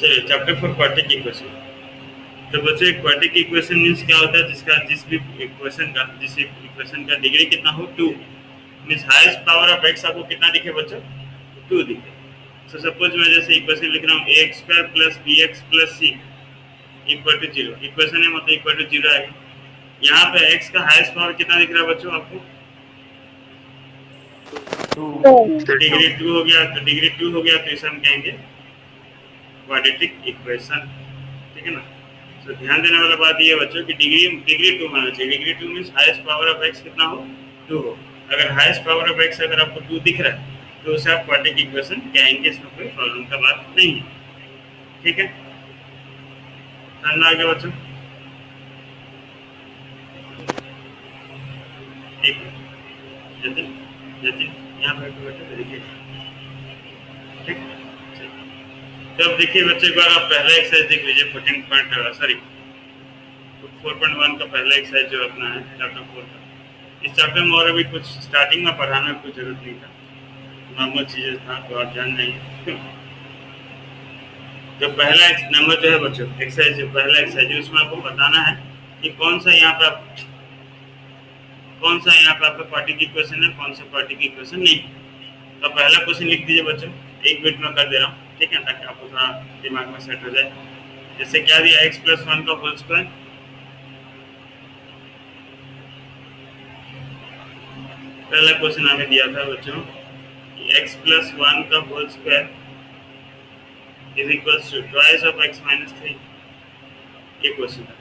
चलिए chapter 4 quadratic equation. तो बच्चों एक क्वाड्रेटिक इक्वेशन मींस क्या होता है, जिस भी इक्वेशन का डिग्री कितना हो 2, means highest power of x आपको कितना दिखे बच्चों 2 दिखे। सो सपोज मैं जैसे इक्वेशन लिख रहा हूँ ax² + bx + c = 0। इक्वेशन है मतलब इक्वल टू 0 आएगा। यहाँ पे x का हाईएस्ट पावर कितना दिख रहा है बच्चों आपको डिग्री 2 हो गया। तो डिग्री 2 हो गया तो इसे हम कहेंगे क्वाड्रेटिक इक्वेशन। ठीक है ना। तो ध्यान देने वाला बात ये बच्चों कि डिग्री 2 होना चाहिए। Degree 2 means highest power of x कितना हो 2 हो। अगर हाईएस्ट पावर ऑफ x अगर आपको 2 दिख रहा है तो उसे आप क्वाड्रेटिक इक्वेशन कहेंगे। इसमें कोई प्रॉब्लम का बात नहीं है। ठीक है, ध्यान आ गया बच्चों। एक जतिन जतिन यहाँ बैठो बैठो देखिए। ठीक, तो अब देखिए बच्चे एक बार आप पहला एक्सरसाइज देख लीजिए 4.1 का पहला एक्सरसाइज जो अपना है चैप्टर 4 का। इस चैप्टर में और अभी कुछ स्टार्टिंग में पढ़ाने में कुछ जरूरत नहीं था, नॉर्मल चीजें था तो आप जान जाएंगे। जो पहला नंबर जो है बच्चों एक्सरसाइज पहला एक्सरसाइज उसमें आपको बताना है कि कौन सा यहाँ पे आपका क्वाड्रेटिक इक्वेशन है, कौन सा क्वाड्रेटिक इक्वेशन नहीं। तो पहला क्वेश्चन लिख दीजिए बच्चों, एक मिनट में कर दे रहा हूँ। ठीक है, ताकि आपको थोड़ा दिमाग में सेट हो जाए। जैसे क्या दिया x + 1 का होल स्क्वायर। पहला क्वेश्चन हमें दिया था बच्चों x + 1 का whole square is equals to twice of x - 3। ये क्वेश्चन था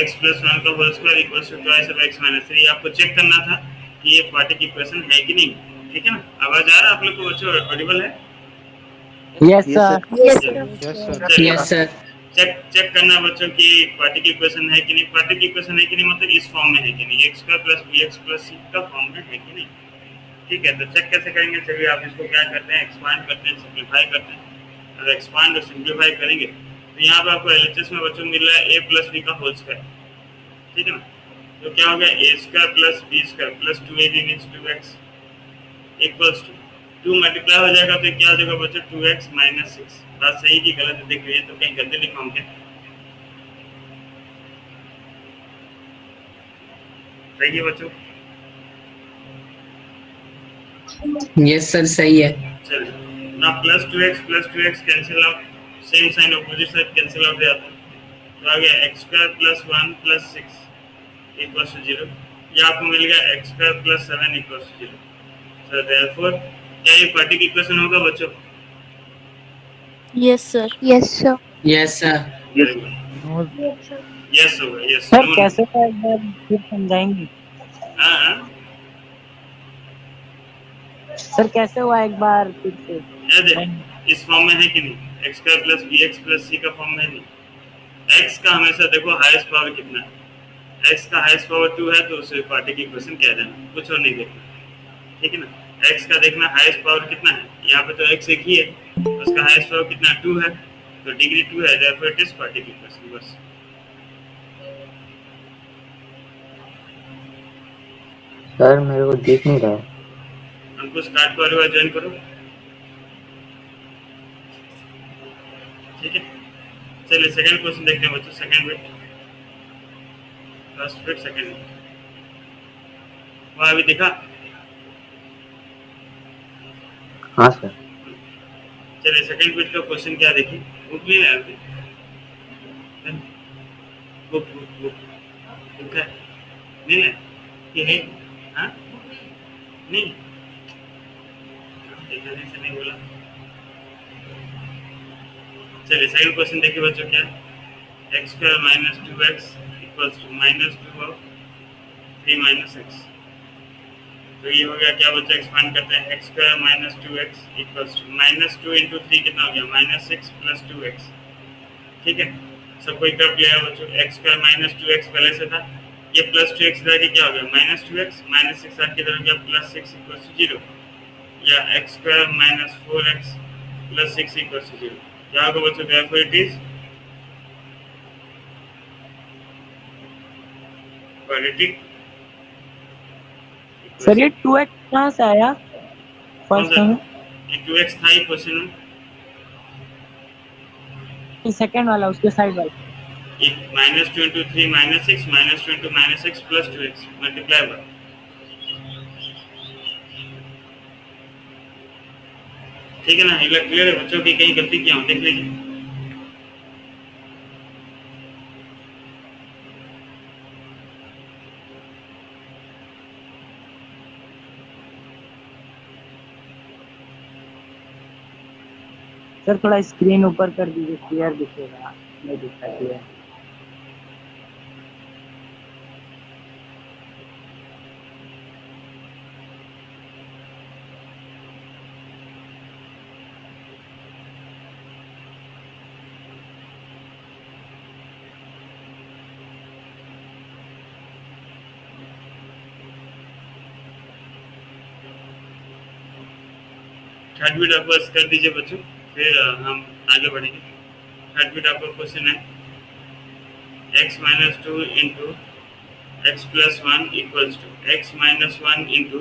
x + 1 का whole square equals to twice of x - 3। आपको चेक करना था कि ये क्वाड्रेटिक इक्वेशन है कि नहीं। ठीक है ना। आवाज आ रहा है आप लोग को बच्चों, ऑडिबल है? Yes sir. चलिए चेक करना बच्चों कि क्वाड्रेटिक इक्वेशन है कि नहीं। क्वाड्रेटिक इक्वेशन है कि नहीं मतलब इस फॉर्म में है कि नहीं, x² + bx + c का फॉर्म में है कि नहीं। ठीक है, तो चेक कैसे करेंगे। चलिए आप इसको क्या करते हैं, एक्सपांड करते हैं, सिंप्लीफाई करते हैं। अगर एक्सपांड और सिंप्लीफाई करेंगे तो यहाँ पे आपको एलएचएस में बच्चों मिल रहा है a + b का होल स्क्वायर। ठीक है ना। तो क्या हो गया a² + b² + 2ab means 2x equals to 2 multiply हो जाएगा तो क्या हो जाएगा बच्चों 2x - 6। बात सही की गलत है देख लीजिए, तो कहीं गलती लिखा हूँ क्या? सही है बच्चों? यस सर सही है। चलिए ना +2x cancel out, same sign opposite side cancel out हो जाता है। तो आ गया x² + 1 + 6 = 0। या आपको मिल गया x² + 7 = 0। सो देयरफॉर क्या ये क्वाड्रेटिक इक्वेशन होगा बच्चों? Yes sir. Yes sir. Very good, yes होगा। Yes sir no. कैसे था एक बार फिर समझाएंगे? हाँ सर कैसे हुआ एक बार फिर से? इस फॉर्म में है कि नहीं, x² + bx + c का फॉर्म में नहीं। x का हमेशा देखो हाईएस्ट पावर कितना है, x का हाईएस्ट पावर 2 है तो उसे क्वाड्रेटिक इक्वेशन कह देना, कुछ और नहीं देखना। ठीक है ना। x का देखना हाईएस्ट पावर कितना है, यहाँ पे तो x एक ही है, उसका हाईएस्ट पावर कितना 2 है, तो डिग्री 2 है, therefore it is quadratic equation. बस सर मेरे को दिख नहीं रहा। हमको स्टार्ट को अरे ज्वाइन करो। ठीक है, चलिए सेकंड क्वेश्चन देखते हैं बच्चों। Second bit, first bit, second bit वहाँ अभी दिखा। हाँ सर। चलिए सेकंड बिट का क्वेश्चन क्या देखिए। बुक नहीं है बुक बुक बुक बुक है नहीं है कि है? हाँ नहीं जल्दी से नहीं बोला। चलिए सेकंड क्वेश्चन देखिए बच्चों क्या है। x² - 2x = -2 of 3 - x। तो ये हो गया क्या बच्चा, एक्सपांड करते हैं x² - 2x = -2 × 3 कितना हो गया -6 + 2x। ठीक है, सबको एक तरफ ले आया बच्चों। x² - 2x पहले से था, ये +2x रह के क्या हो गया -2x -6 आठ की तरफ गया +6 = 0, या x² - 4x + 6 = 0। क्या होगा बच्चों, therefore it is quadratic. Sir ये 2x कहाँ से आया कौन फर्स्ट सा में? ये 2x था ही क्वेश्चन में। सेकंड वाला उसके साइड वाला -2 into 3 -6 -2 into -x plus 2x multiply by, ठीक है ना। ये क्लियर है बच्चों की कहीं गलती क्या हो देख लीजिए। सर थोड़ा स्क्रीन ऊपर कर दीजिए, क्लियर दिखेगा, नहीं दिखता क्लियर। थर्ड बीट आपको कर दीजिए बच्चों, फिर हम आगे बढ़ेंगे। थर्ड बीट आपका क्वेश्चन है x - 2 into x plus 1 equals to x - 1 into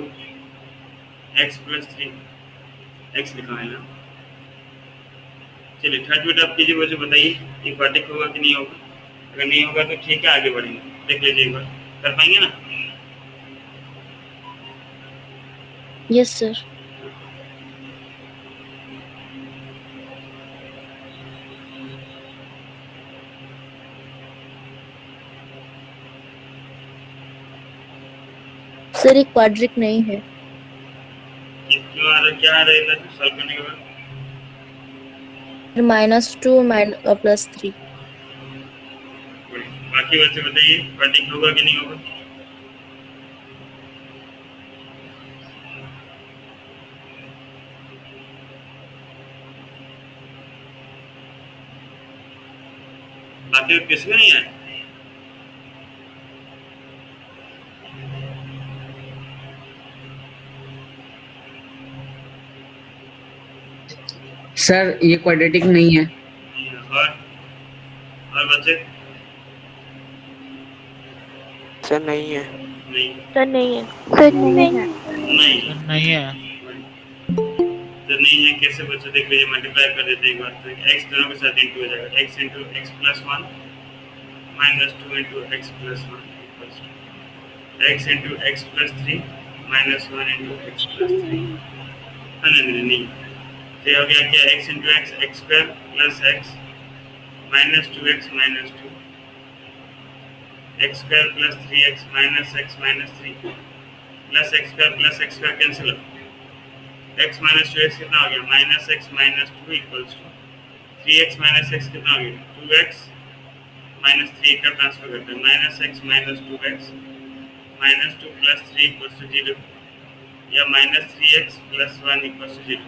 x plus 3, x लिखा है ना। चलिए थर्ड बीट आप कीजिए बच्चों, बताइए ये क्वाड्रिक होगा कि नहीं होगा। अगर नहीं होगा तो ठीक है, आगे बढ़ेंगे। देख लीजिए एक बार, कर पाएंगे ना। Yes sir. सर ये क्वाड्रिक नहीं है। ये क्यों आ रहा है, क्या आ रहा है इधर सॉल्व करने के बाद? -2 प्लस 3। बाकी बच्चे बताइए क्वाड्रिक होगा कि नहीं होगा। बाकी किसी में नहीं आया। सर ये क्वाड्रेटिक नहीं है। और बच्चे सर नहीं है। नहीं, सर नहीं है। सर नहीं है। नहीं नहीं है। तो नहीं है कैसे बच्चे, देख लीजिए मल्टीप्लाई कर देते एक बार, तो x दोनों के साथ इंटू हो जाएगा। x into x plus 1 -2 into x plus 1 equals to x into x plus 3 -1 into x plus 3। नहीं तो ये हो गया क्या, x into x x square plus x -2x -2 x square plus 3x minus x minus 3 plus x square cancel हो, x minus 2x कितना हो गया, minus x minus 2 equals to 3x minus x कितना हो गया, 2x minus 3 का transfer करते हैं, minus x minus 2x minus 2 plus 3 equals to 0 या minus 3x plus 1 equals to 0।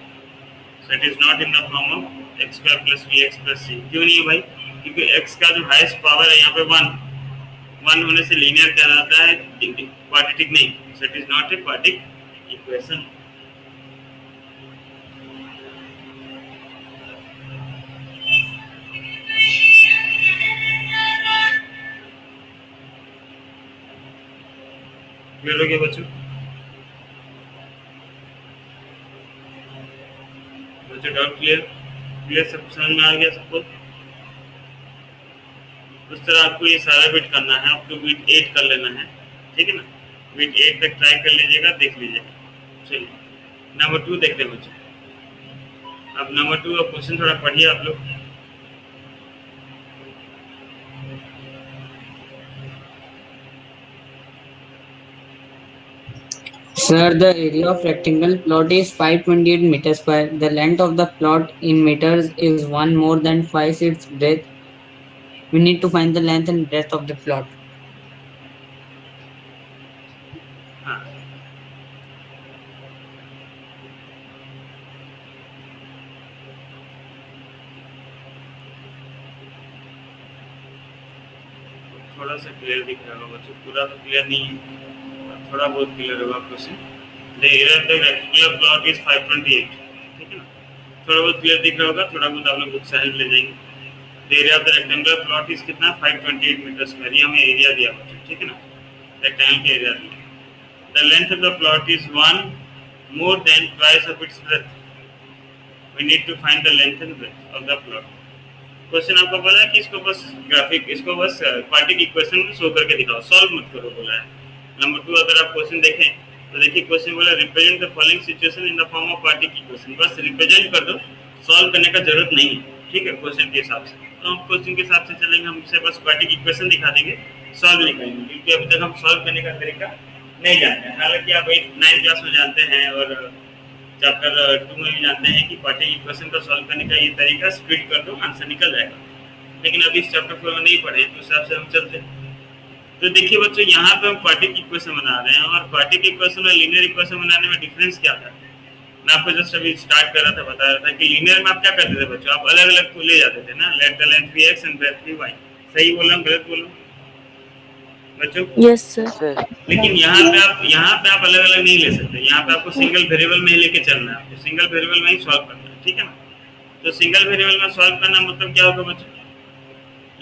So it is not in the form of x square plus bx plus c। क्यों नहीं है भाई, क्योंकि x का जो हाईएस्ट पावर है यहाँ पे 1 होने से लीनियर कहलाता है, क्वाड्रेटिक नहीं। So it is not a quadratic equation. Clear हो गया बच्चों? बच्चों डाउट क्लियर सब समझ में आ गया सबको? उस तरह आपको ये सारा बिट करना है, आपको बिट 8 कर लेना है, ठीक है ना। बिट 8 तक ट्राई कर लीजिएगा, देख लीजिएगा। चलिए नंबर 2 देखते हैं बच्चों। अब नंबर 2 का क्वेश्चन थोड़ा पढ़िए आप लोग। Sir, the area of rectangle plot is 528 meters square. The length of the plot in meters is 1 more than twice its breadth. We need to find the length and breadth of the plot. हाँ थोड़ा सा clear दिख रहा होगा बच्चों, पूरा तो clear नहीं है, थोड़ा बहुत क्लियर होगा question. The area of the rectangular plot is 528, ठीक है ना। थोड़ा बहुत क्लियर दिख रहा होगा, थोड़ा बहुत आप लोग बुक से हेल्प ले जाएंगे। The area of the rectangular plot is कितना, 528 मीटर स्क्वायर। ये हमें एरिया दिया बच्चों, ठीक है ना, रेक्टेंगल का एरिया दिया। The length of the plot is 1 more than twice of its breadth. We need to find the length and breadth of the plot. Question आपको बोला है कि इसको बस ग्राफिक, इसको बस क्वाड्रेटिक इक्वेशन में शो करके दिखाओ, सॉल्व मत करो बोला है। नंबर 2 अगर आप क्वेश्चन देखें तो देखिए क्वेश्चन बोला represent the following situation in the form of quadratic equation, बस रिप्रेजेंट कर दो, सॉल्व करने का जरूरत नहीं है, ठीक है क्वेश्चन के हिसाब से। तो हम क्वेश्चन के हिसाब से चलेंगे, हम इसे बस क्वाड्रेटिक इक्वेशन दिखा देंगे, सॉल्व नहीं करेंगे, क्योंकि अभी तक हम सॉल्व करने का तरीका नहीं जानते हैं। हालांकि आप 9 क्लास में जानते हैं और चैप्टर 2 में भी जानते हैं कि क्वाड्रेटिक इक्वेशन को सॉल्व करने का ये तरीका, स्प्लिट कर दो आंसर निकल जाएगा। लेकिन अभी इस चैप्टर 4 में नहीं पढ़े तो उस हिसाब से हम चलते हैं। तो देखिए बच्चों, यहाँ पे हम क्वाड्रेटिक इक्वेशन बना रहे हैं, और क्वाड्रेटिक इक्वेशन और लीनियर इक्वेशन बनाने में डिफरेंस क्या था, मैं आपको जस्ट अभी स्टार्ट कर रहा था, बता रहा था कि लीनियर में आप क्या करते थे बच्चों, आप अलग अलग को ले जाते थे ना, let the length be X and breadth be Y. सही बोल रहा हूँ गलत बोल रहा हूँ बच्चों? Yes sir. सर लेकिन यहाँ पे आप अलग अलग नहीं ले सकते, यहाँ पे आपको सिंगल वेरिएबल में ही लेके चलना है, आपको सिंगल वेरिएबल में ही सॉल्व करना है, ठीक है ना। तो सिंगल वेरिएबल में सॉल्व करना मतलब क्या होगा बच्चों,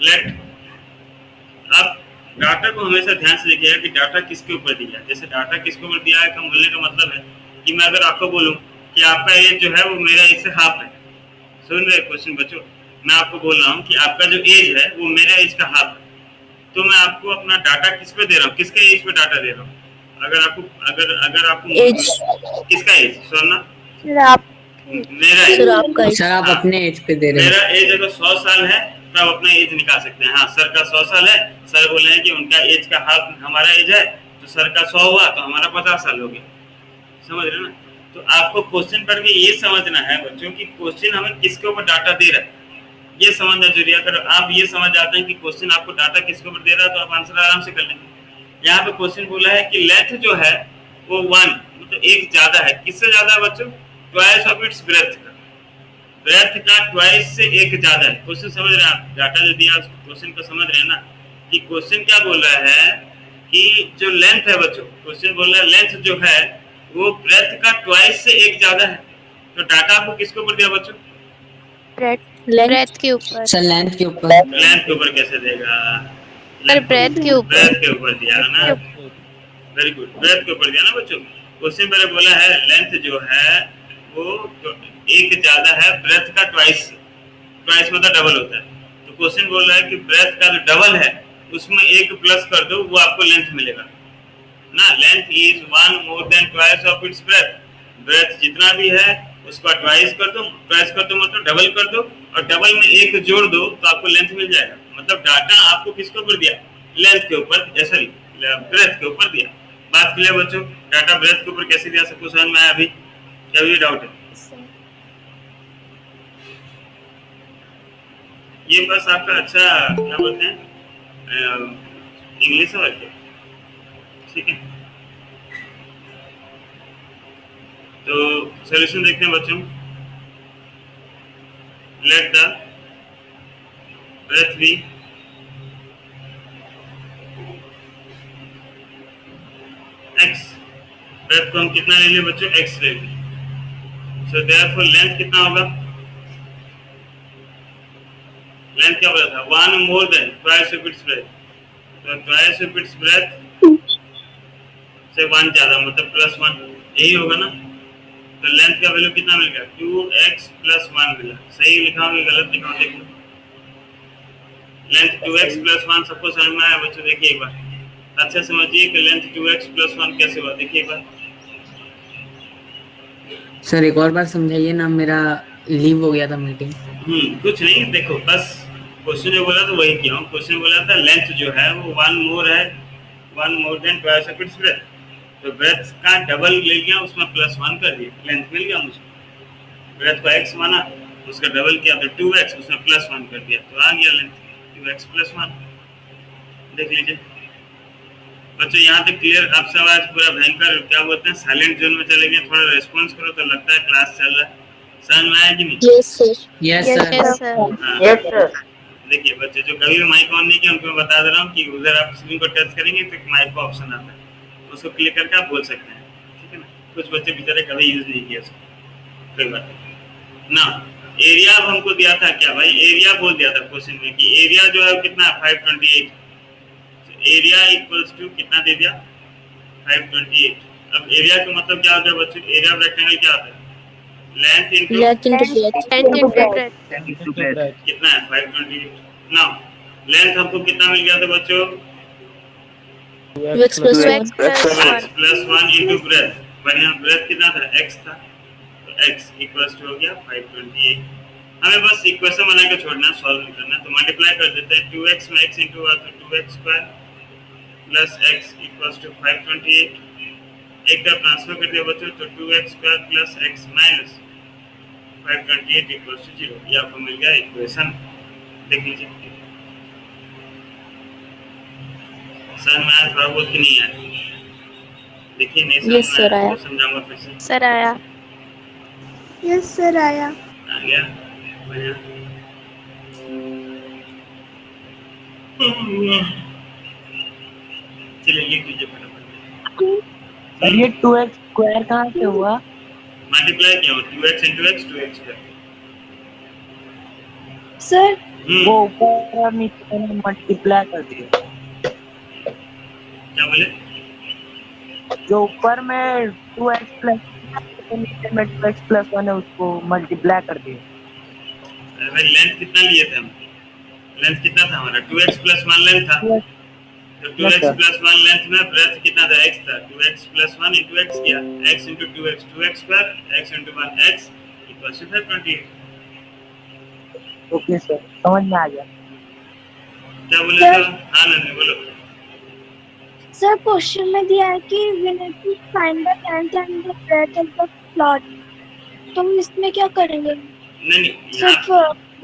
लेट, आप डाटा को हमेशा ध्यान से देखिएगा कि डाटा किसके ऊपर दिया है। जैसे डाटा किसके ऊपर दिया है का बोलने का मतलब है कि मैं अगर आपको बोलूं कि आपका एज जो है वो मेरा एज से हाफ है, सुन रहे क्वेश्चन बच्चों, मैं आपको बोल रहा हूँ कि आपका जो एज है वो मेरा एज का हाफ है, तो मैं आपको अपना डाटा किस पे दे रहा हूँ, किसके एज पे डाटा दे रहा हूँ। अगर आपको एज किसका एज, सोना सर आप मेरा सर एज, आपका सर आप अपने एज पे दे रहे हैं। मेरा एज अगर 100 साल है तो आप अपना एज निकाल सकते हैं। हाँ सर का 100 साल है, सर बोल रहे हैं कि उनका एज का हाफ हमारा एज है, तो सर का 100 हुआ तो हमारा 50 साल हो गया, समझ रहे ना। तो आपको क्वेश्चन पढ़ के ये समझना है बच्चों कि क्वेश्चन हमें किसके ऊपर डाटा दे रहा है, ये समझना जरूरी है। अगर आप ये समझ जाते हैं कि क्वेश्चन आपको डाटा किसके ऊपर दे रहा है तो आप आंसर आराम से कर लेंगे। यहाँ पे क्वेश्चन बोला है कि लेंथ जो है वो 1 मतलब एक ज्यादा है, किससे ज्यादा है बच्चों, ट्वाइस ऑफ इट्स ब्रेथ का, ब्रेथ का ट्वाइस से एक ज्यादा है। क्वेश्चन समझ रहे हैं आप, डाटा जो दिया क्वेश्चन को समझ रहे हैं ना, कि क्वेश्चन क्या बोल रहा है कि जो लेंथ है बच्चों, क्वेश्चन बोल रहा है लेंथ जो है वो ब्रेथ का ट्वाइस से एक ज्यादा है। तो डाटा आपको किसके ऊपर दिया बच्चों, ब्रेथ के ऊपर। सर लेंथ के ऊपर। लेंथ के ऊपर कैसे देगा, ब्रेथ के ऊपर। ब्रेथ के ऊपर दिया ना, वेरी गुड, ब्रेथ के ऊपर दिया ना बच्चों। क्वेश्चन मैंने बोला है लेंथ जो है वो एक ज्यादा है ब्रेथ का ट्वाइस, ट्वाइस मतलब डबल होता है। तो क्वेश्चन बोल रहा है कि ब्रेथ का जो डबल है उसमें एक प्लस कर दो, वो आपको लेंथ मिलेगा ना। Length is 1 more than twice of its breadth, breadth जितना भी है उसका ट्वाइस कर दो, ट्वाइस कर दो मतलब डबल कर दो, और डबल में एक जोड़ दो तो आपको लेंथ मिल जाएगा। मतलब डाटा आपको किसके ऊपर दिया, लेंथ के ऊपर, सॉरी ब्रेथ के ऊपर दिया। बात क्लियर बच्चों, डाटा ब्रेथ के ऊपर कैसे दिया, सबको समझ में आया अभी, क्या भी डाउट है? ये बस आपका अच्छा क्या बोलते हैं इंग्लिश है क्या, ठीक है। तो सॉल्यूशन देखते हैं बच्चों, let the breadth be x, breadth को हम कितना ले लें बच्चों, x ले लें। सो देयरफॉर लेंथ कितना होगा, लेंथ क्या बोला था, 1 more than twice of its breath, तो ट्वाइस ऑफ इट्स ब्रेथ से 1 ज्यादा मतलब +1, यही होगा ना। तो लेंथ का वैल्यू कितना मिल गया, 2x + 1 मिला। सही लिखा हूँ गलत लिखा हूँ, देखो लेंथ 2x + 1 सबको समझ में आया बच्चों, देखिए एक बार अच्छा समझिए कि लेंथ 2x + 1 कैसे हुआ, देखिए एक बार। सर एक और बार समझाइए ना, मेरा लीव हो गया था मीटिंग। कुछ नहीं, देखो बस क्वेश्चन जो बोला तो वही किया हूँ। क्वेश्चन बोला था लेंथ जो है वो 1 मोर है, 1 more than twice of its breath, तो ब्रेथ का डबल ले गया उसमें +1 कर दिया, लेंथ मिल गया मुझे। ब्रेथ को x माना, उसका डबल किया तो 2x, उसमें +1 कर दिया तो आ गया लेंथ 2x + 1। देख लीजिए बच्चों, यहाँ तक क्लियर। आप सब आज पूरा भयंकर क्या बोलते हैं साइलेंट जोन में चले गए, थोड़ा रेस्पॉन्स करो तो लगता है क्लास चल रहा है। समझ में आया कि नहीं? Yes sir. Yes sir. Yes sir. देखिए बच्चे जो कभी भी माइक ऑन नहीं किया उनको मैं बता दे रहा हूँ कि उधर आप स्क्रीन को टच करेंगे तो एक माइक का ऑप्शन आता है, उसको क्लिक करके आप बोल सकते हैं, ठीक है ना। कुछ बच्चे बेचारे कभी यूज नहीं किया उसको, कोई बात नहीं ना। एरिया अब हमको दिया था क्या भाई, एरिया बोल दिया था क्वेश्चन में कि एरिया जो है कितना है 528, एरिया इक्वल्स टू कितना दे दिया 528। अब एरिया का मतलब क्या होता है बच्चों, एरिया ऑफ रेक्टेंगल क्या होता है, length into Length into breadth. कितना है 528। नाउ लेंथ हमको कितना मिल गया था बच्चों? 2x plus 1. 2x plus 1 into breadth। बढ़िया, breadth कितना था? x था, तो x इक्वल्स टू हो गया 528। हमें बस इक्वेशन बना के छोड़ना, सॉल्व नहीं करना। तो मल्टीप्लाई कर देते हैं, 2x में x इंटू हुआ तो 2x square plus x equals to 528। एक तरफ ट्रांसफर कर दिया बच्चों, तो 2x square plus x minus 528 equals to 0। ये आपको मिल गया इक्वेशन। देख लीजिए सर, मैथ थोड़ा बहुत की नहीं है, देखिए नहीं Yes, sir, आया। तो समझाऊंगा फिर से। सर आया। यस सर आया। आ गया बढ़िया। चलिए लिख लीजिए फटाफट। सर ये 2x स्क्वायर कहाँ से हुआ? मल्टीप्लाई किया 2x into x 2x square. Sir वो ऊपर और नीचे में मल्टीप्लाई कर दिया। क्या बोले? जो ऊपर में 2x प्लस नीचे में 2x प्लस 1 है उसको मल्टीप्लाई कर दिया। अरे भाई लेंथ कितना लिए थे हम? लेंथ कितना था हमारा? 2x plus 1 लेंथ था, तो 2x plus 1 लेंथ में ब्रेथ कितना था? x था। 2x plus 1 into x किया, x into 2x 2x square, x into 1 x equals to 528। Okay sir, समझ में आ गया। क्या बोले सर? हाँ नहीं बोलो। सर क्वेश्चन में दिया है कि we need to find the length and the breadth of the plot। तो हम इसमें क्या करेंगे? नहीं सिर्फ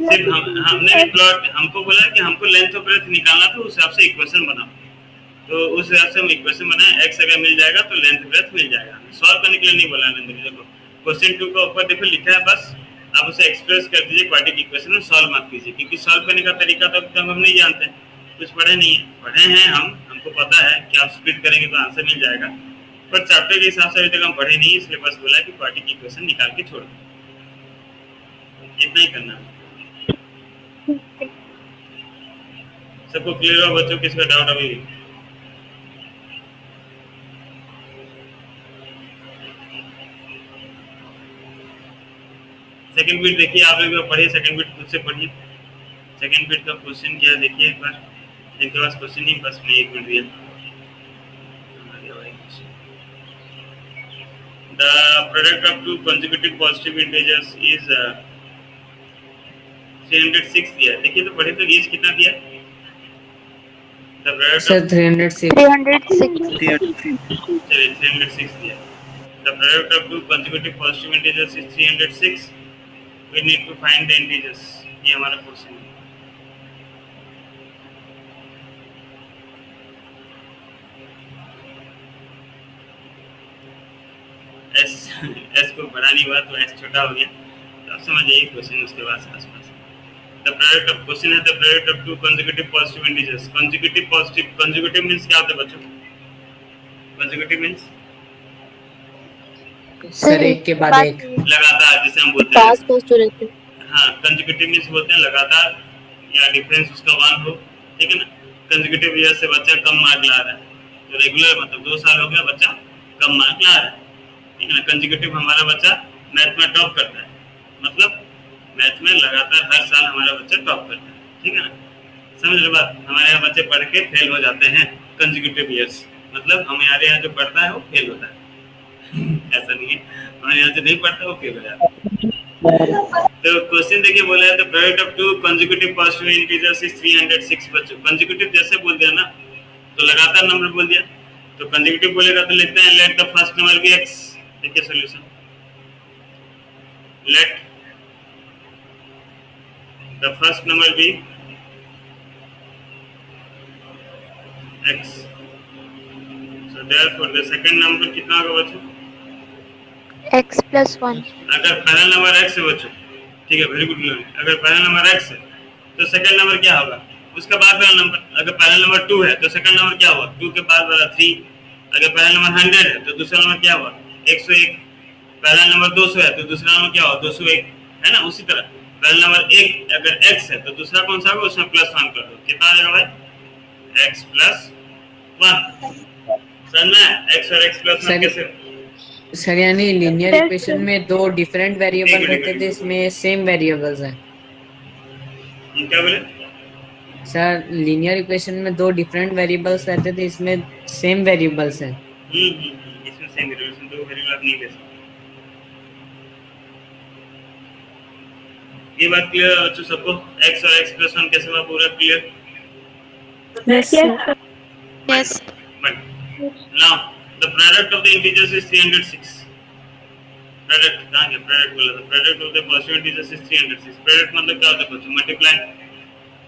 सिर्फ हमने प्लॉट हमको बोला कि हमको लेंथ और ब्रेथ निकालना, तो उस हिसाब से इक्वेशन बनाओ। तो उस हिसाब से हम इक्वेशन बनाए, x अगर मिल जाएगा तो लेंथ ब्रेथ मिल जाएगा। सॉल्व करने के लिए नहीं बोला नंदनी। देखो क्वेश्चन 2 का ऊपर देखो लिखा है, बस आप उसे एक्सप्रेस कर दीजिए क्वाड्रेटिक इक्वेशन में, सॉल्व मत कीजिए, क्योंकि सॉल्व करने का तरीका तो अभी तक हम नहीं जानते हैं, कुछ पढ़े नहीं है। पढ़े हैं हमको पता है कि आप स्प्लिट करेंगे तो आंसर मिल जाएगा, पर चैप्टर के हिसाब से अभी तक हम पढ़े नहीं, इसलिए बस बोला कि क्वाड्रेटिक इक्वेशन निकाल के छोड़ दो, इतना ही करना है। सबको क्लियर हो बच्चों? किसका डाउट अभी? सेकंड बिट देखिए, आप लोग पढ़िए, सेकंड बिट खुद से पढ़िए। सेकंड बिट का क्वेश्चन क्या है देखिए एक बार। इनके पास क्वेश्चन नहीं, बस में 1 मिनट दिया। The product of two consecutive positive integers is 306 दिया। देखिए तो पढ़े तो एज कितना दिया? The product सर 306 चलिए 306 दिया। The product of two consecutive positive integers is 306. We need to find the integers। ये हमारा क्वेश्चन है। एस को बड़ा नहीं हुआ तो एस छोटा हो गया, तो आप समझ जाइए क्वेश्चन उसके बाद आसपास। द प्रोडक्ट ऑफ क्वेश्चन है the product of to consecutive positive integers. Consecutive positive, consecutive means क्या होता है बच्चों? कंसेक्यूटिव मींस सर एक के बाद एक, लगातार, जिसे हम बोलते हैं पास पोस्ट रहते हैं। हाँ, कंसेक्यूटिव मींस बोलते हैं लगातार या डिफरेंस उसका 1 हो, ठीक है ना। कंसेक्यूटिव ईयर से बच्चा कम मार्क ला रहा है, तो रेगुलर मतलब 2 साल हो गया बच्चा कम मार्क ला रहा है, ठीक है ना। कंसेक्यूटिव हमारा बच्चा मैथ में टॉप करता है, मतलब मैथ में लगातार हर साल हमारा बच्चा टॉप करता है, ठीक है ना। समझ रहे बात? हमारे यहाँ बच्चे पढ़ के फेल हो जाते हैं कंसेक्यूटिव ईयर्स, मतलब हमारे यहाँ जो पढ़ता है वो फेल होता है। ऐसा नहीं है, हमारे यहाँ जो नहीं पढ़ता वो फेल हो जाता है। तो क्वेश्चन देखिए बोला है the product of to consecutive positive integers is 306 बच्चों। कंसेक्यूटिव जैसे बोल दिया ना, तो लगातार नंबर बोल दिया, तो कंसेक्यूटिव बोलेगा तो लिखते हैं let the first number be x। देखिए solution, let the first number be x। So therefore the second number कितना होगा बच्चों? x plus 1। अगर पहला नंबर x है बच्चों, ठीक है, वेरी गुड लर्निंग। अगर पहला नंबर x है तो सेकंड नंबर क्या होगा? उसके बाद वाला नंबर। अगर पहला नंबर 2 है तो सेकंड नंबर क्या होगा? 2 के बाद वाला 3। अगर पहला नंबर 100 है तो दूसरा नंबर क्या होगा? 101। पहला नंबर 200 है तो दूसरा नंबर क्या होगा? 201, है ना। उसी तरह पहला नंबर 1 अगर x है तो दूसरा कौन सा होगा? उसमें +1 कर दो, कितना आ जाएगा भाई? x + 1। समझ में? x और x + 1 कैसे? सर यानी लीनियर Yes, इक्वेशन sir. में दो डिफरेंट वेरिएबल रहते थे, इसमें सेम वेरिएबल्स हैं। क्या बोले? सर लीनियर इक्वेशन में दो डिफरेंट वेरिएबल्स रहते थे, इसमें सेम वेरिएबल्स हैं। इसमें सेम वेरिएबल, दो वेरिएबल आप नहीं ले सकते। ये बात क्लियर है बच्चों सबको? x और x प्लस 1 कैसे हुआ, पूरा clear? Yes, sir. Yes. But now the product of the integers is 306. Product कहाँ गया? प्रोडक्ट बोला था, product of the positive integers is 306। Product मतलब क्या होता है बच्चों? मल्टीप्लाई।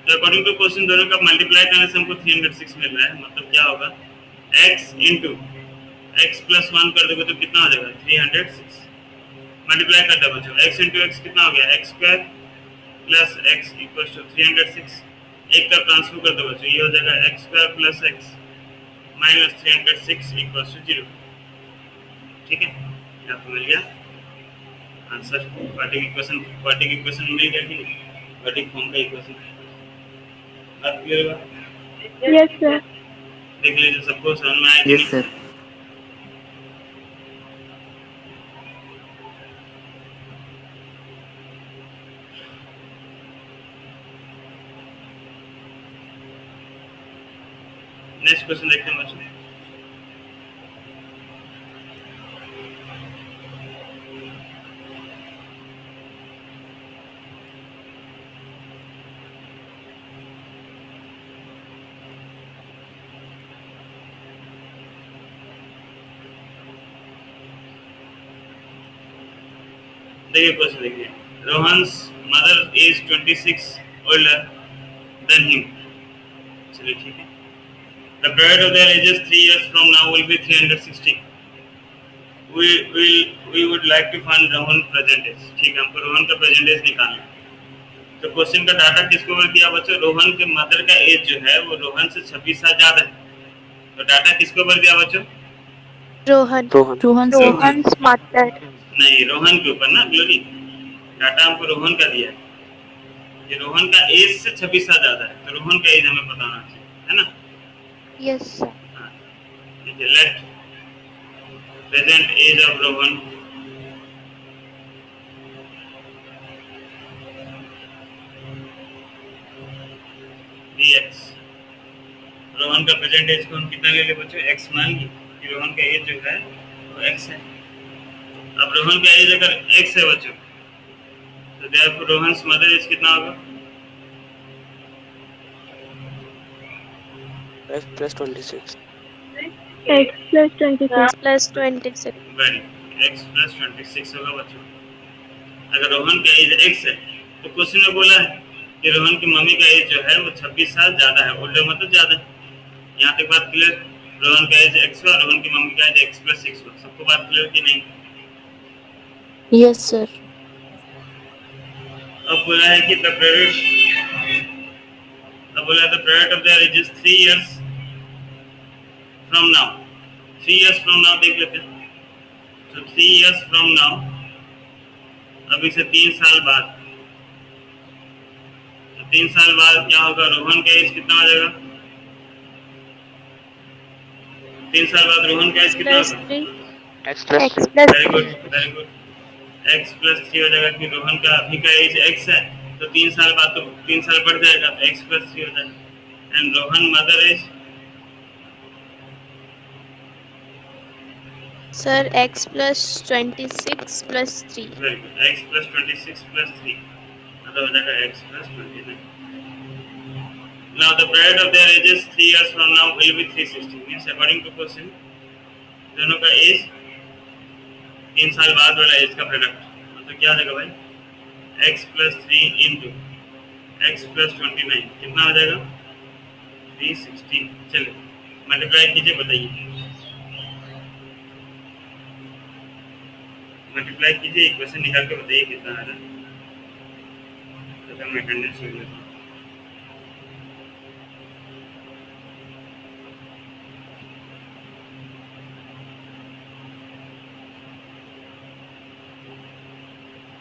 तो अकॉर्डिंग टू क्वेश्चन दोनों का मल्टीप्लाई करने से हमको 306 मिल रहा है, मतलब क्या होगा? x into x plus 1 कर दोगे तो कितना हो जाएगा? 306। मल्टीप्लाई करता है बच्चों, x into x कितना हो गया? x square plus x equals to 306। एक का ट्रांसफर कर दो बच्चों, ये हो जाएगा x square plus x minus 306 equals to 0। ठीक है, आपको मिल गया आंसर। क्वाड्रेटिक इक्वेशन मिल गया कि नहीं? क्वाड्रेटिक फॉर्म का इक्वेशन। बात क्लियर होगा? Yes, sir. देख लीजिए सबको समझ में आया कि नहीं? सर। नेक्स्ट क्वेश्चन देखते हैं बच्चों। देखिए क्वेश्चन देखिए, Rohan's mother is 26 older than him। चलिए ठीक है। The period of their ages 3 years from now will be 360। We would like to find Rohan present age। ठीक है, हमको रोहन का प्रेजेंट एज निकालना है। तो क्वेश्चन का डाटा किसको ओवर किया बच्चों? रोहन के मदर का एज जो है वो रोहन से 26 साल ज्यादा है। तो डाटा किसको ओवर दिया बच्चों? Rohan. Rohan's mother. नहीं, रोहन के ऊपर ना ग्लोरी। डाटा हमको रोहन का दिया है, ये रोहन का एज से 26 साल ज्यादा है, तो रोहन का एज हमें बताना चाहिए, है ना? Yes, sir. ठीक है, let present age of Rohan dx। Rohan का प्रेजेंट एज को हम कितना ले ले बच्चों? x मान ली कि रोहन का एज जो है वो x है। अब रोहन का एज अगर x है बच्चों, तो देयरफॉर रोहन्स मदर एज कितना होगा? x plus 26। X plus 26. Plus 26. Very, x plus 26 होगा बच्चों। अगर रोहन का एज x है तो क्वेश्चन में बोला है कि रोहन की मम्मी का एज जो है वो 26 साल ज्यादा है, ओल्डर मतलब ज्यादा है। यहाँ तक बात क्लियर? रोहन का एज x हुआ, रोहन की मम्मी का एज x plus 6 हुआ। सबको बात क्लियर कि नहीं? Yes, sir. अब बोला है कि the period of their age is 3 years from now। 3 years from now देख लेते हैं। तो 3 years from now, अभी से 3 साल बाद, तो 3 साल बाद क्या होगा? रोहन का एज कितना हो जाएगा? 3 साल बाद रोहन का एज कितना Plus होगा? 3. x plus X 3। plus very 3. Good, very good. x plus 3 हो जाएगा कि रोहन का अभी का एज x है, तो 3 साल बाद तो 3 साल बढ़ जाएगा, तो x plus 3 हो जाएगा। And Rohan mother age Sir, X plus 26 plus 3. Very good, x plus 26 plus 3 मतलब हो जाएगा x plus 29। Now the period of their ages 3 years from now will be 360। Means according to question, दोनों का as 3 साल बाद वाला एज का product मतलब क्या हो जाएगा भाई? x plus 3 into x plus 29 कितना हो जाएगा? 360। चलिए मल्टीप्लाई कीजिए, बताइए। मल्टीप्लाई कीजिए, इक्वेशन निकाल के बताइए कितना आ रहा है। तो मैं अटेंडेंस ले लेता हूँ।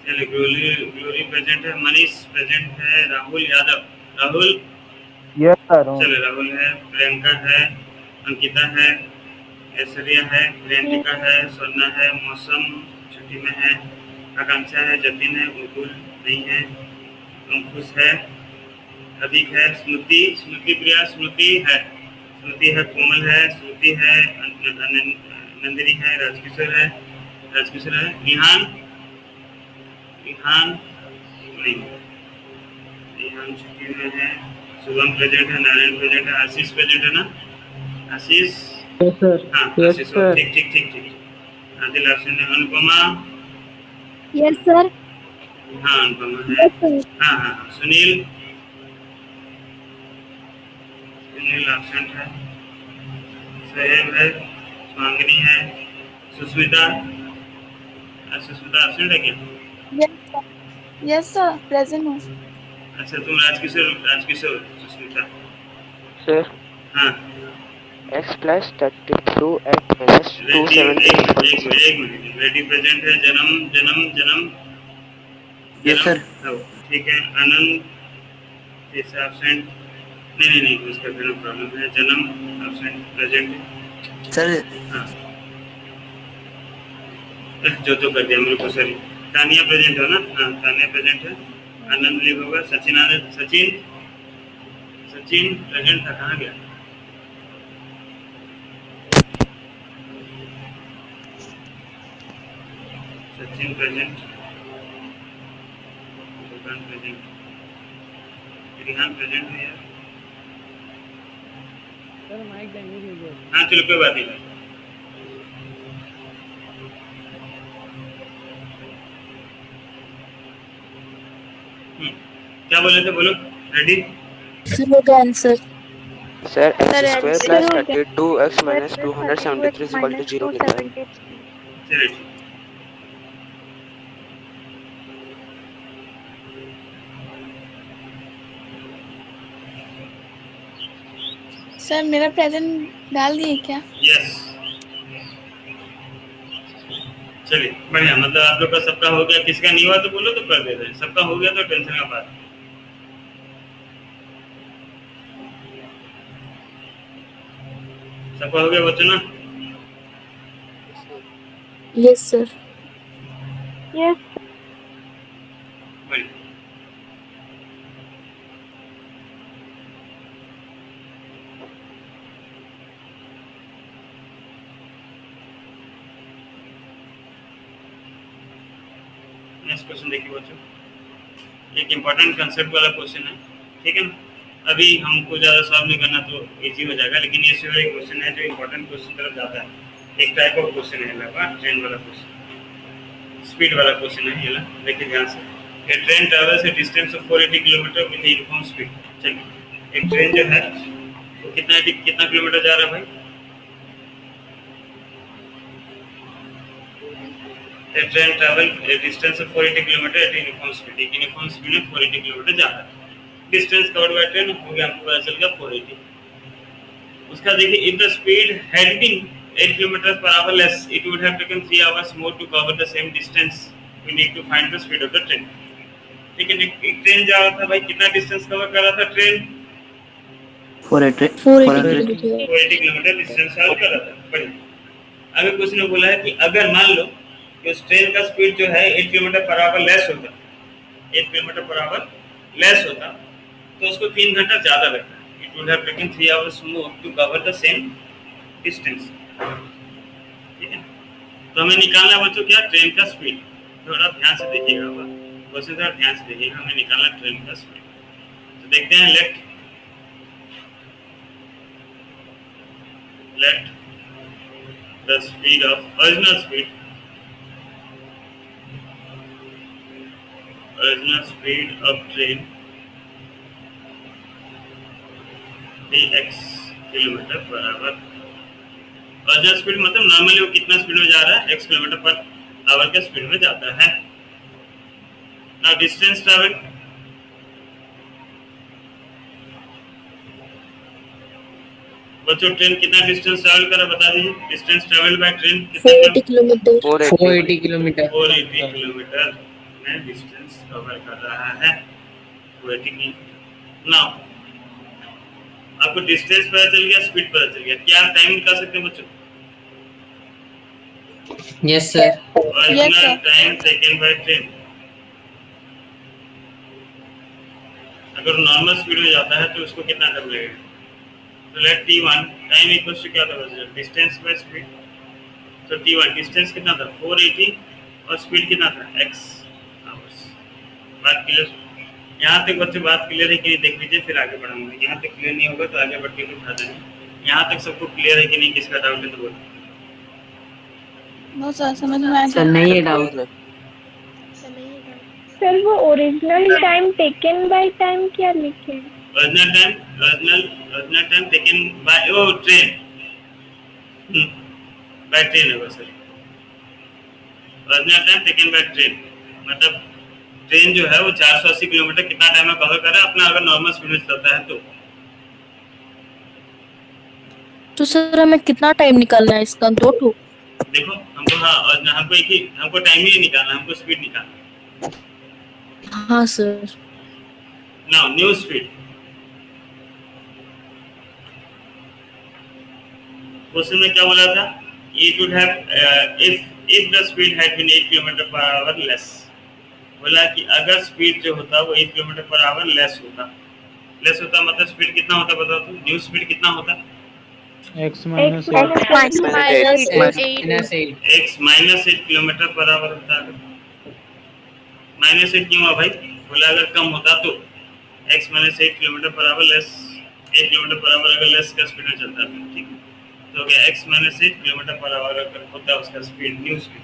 चलिए, ग्लोरी प्रेजेंट है, मनीष प्रेजेंट है, राहुल यादव, राहुल यस सर। चलिए राहुल है, प्रियंका है, अंकिता है, ऐश्वर्या है, प्रियंका है, सोना है, मौसम छुट्टी में है, आकांक्षा है, जतिन है, उर्दुल नहीं है, अंकुश है, अभिक है, स्मृति स्मृति प्रिया स्मृति है, कोमल है, श्रुति है, नंदिनी है, राजकिशोर है, रिहान नहीं, रिहान छुट्टी में है, शुभम प्रेजेंट है, नारायण प्रेजेंट है, आशीष प्रेजेंट है ना, आशीष यस सर हाँ यस आशीष सर ठीक आदिल ऑप्शन है, अनुपमा यस सर हाँ अनुपमा है, यस सर हाँ सुनील ऑप्शन है, सोहेब है, स्वांगनी है, सुस्मिता ऑप्शन है क्या? यस सर प्रेजेंट हूँ। अच्छा तुम राजकिशोर सुस्मिता Sir, हाँ x plus 32 x minus 270 equal to 0. एक मिनट रेडी प्रेजेंट है, जन्म Yes, sir. ठीक है, आनंद इस एब्सेंट नहीं उसका फिर प्रॉब्लम है, जन्म एब्सेंट प्रेजेंट Sir, हाँ जो कर दिया मेरे को सॉरी, तानिया प्रेजेंट हो ना, हाँ तानिया प्रेजेंट है, आनंद लीव होगा, सचिन प्रेजेंट था, कहाँ गया? सचिन प्रेजेंट, दुकान प्रेजेंट, रिहान प्रेजेंट है यार, हाँ चलो कोई बात नहीं, क्या बोले थे बोलो, रेडी सर हो गया answer Sir, x Sir, square answer plus हो गया। 32x minus 273 is equal to 0 लिखा है. चलिए सर मेरा प्रेजेंट डाल दिए क्या? यस चलिए बढ़िया, मतलब आप लोग का सबका हो गया, किसका नहीं हुआ तो बोलो तो कर देते हैं, सबका हो गया तो टेंशन का बात। सबका हो गया बच्चों ना? यस सर यस बढ़िया, नेक्स्ट क्वेश्चन देखिए बच्चों, एक इम्पोर्टेंट कंसेप्ट वाला क्वेश्चन है, ठीक है ना? अभी हमको ज़्यादा सॉल्व नहीं करना तो इजी हो जाएगा, लेकिन ये सिर्फ एक क्वेश्चन है जो इम्पोर्टेंट क्वेश्चन तरफ जाता है, एक टाइप ऑफ क्वेश्चन है लगा ट्रेन वाला क्वेश्चन, स्पीड वाला क्वेश्चन है ये, देखिए ध्यान से। A train travels a distance of 480 kilometre with uniform speed. चलिए एक ट्रेन जो है वो कितना किलोमीटर जा रहा है भाई? A train travel a distance of 480 km at uniform speed. एक यूनिफॉर्म स्पीड में 480 किलोमीटर जा रहा है। डिस्टेंस कवर्ड बाय ट्रेन हो गया, हमको पता चल गया 480। उसका देखिए, if the speed had been 8 km per hour less, it would have taken 3 hours more to cover the same distance. We need to find the speed of the train. ठीक है, एक ट्रेन जा रहा था भाई, कितना डिस्टेंस कवर कर रहा था ट्रेन? 480 किलोमीटर डिस्टेंस कवर कर रहा था। बढ़िया। अगर कुछ ने बोला है कि अगर मान लो कि उस ट्रेन का स्पीड जो है 8 किलोमीटर पर आवर लेस होता, 8 किलोमीटर पर आवर लेस होता, तो उसको 3 घंटा ज़्यादा लगता है। It would have taken 3 hours more to cover the same distance. ठीक है, तो हमें निकालना बच्चों क्या? ट्रेन का स्पीड। थोड़ा ध्यान से देखिएगा, क्वेश्चन थोड़ा ध्यान से देखिएगा, हमें निकालना ट्रेन का स्पीड। तो देखते हैं, let the speed of original speed of train be x kilometre per our. original speed मतलब नॉर्मली वो कितना स्पीड में जा रहा है? x किलोमीटर पर आवर के स्पीड में जाता है। now distance travel, बच्चों ट्रेन कितना डिस्टेंस ट्रैवल करा बता दीजिए। डिस्टेंस ट्रैवल बाय ट्रेन कितना? 480 किलोमीटर 480 किलोमीटर 480 किलोमीटर में डिस्टेंस कवर कर रहा है। 480 की नाउ आपको डिस्टेंस पता चल गया, स्पीड पता चल गया, क्या टाइम निकाल सकते हैं बच्चों? Yes, sir. Original sir. time taken by train. अगर नॉर्मल स्पीड में जाता है तो उसको कितना टाइम लगेगा? तो late t1 time equals to क्या था बच्चों? Distance by speed. तो t1 डिस्टेंस कितना था? 480 और स्पीड कितना था? x hours. बात क्लियर? यहाँ तक बच्चों बात क्लियर है कि नहीं देख लीजिए, फिर आगे बढ़ाऊंगा. यहाँ तक क्लियर नहीं होगा तो आगे बढ़ के उठा देंगे. यहाँ तक सबको क्लियर है कि नहीं? किसका डाउट है तो बोलो. नो सर, समझ में आ सर गया। नहीं है डाउट. सर वो original time taken by time क्या लिखे? Original time taken by train. By train होगा sir. Original time taken by train मतलब ट्रेन जो है वो 480 किलोमीटर कितना टाइम में कवर कर रहा है अपना, अगर नॉर्मल स्पीड में चलता है तो सर हमें कितना टाइम निकालना है इसका? 2 देखो हमको, हाँ, और हमको एक ही, हमको टाइम ही नहीं निकालना, हमको स्पीड निकालना. हाँ sir. Now new speed. Question में क्या बोला था? It would have if the speed had been 8 kilometre per hour less. बोला कि अगर स्पीड जो होता वो 8 किलोमीटर पर आवर लेस होता मतलब स्पीड कितना होता बताओ तो? न्यू स्पीड कितना होता? x minus x minus 8 kilometre per our होता है. माइनस 8 क्यों हुआ भाई? बोला अगर कम होता तो x minus 8 kilometre per hour less, 8 kilometre per our अगर लेस का स्पीड में चलता है, ठीक है, तो क्या x minus 8 kilometre per our अगर होता उसका स्पीड, न्यू स्पीड,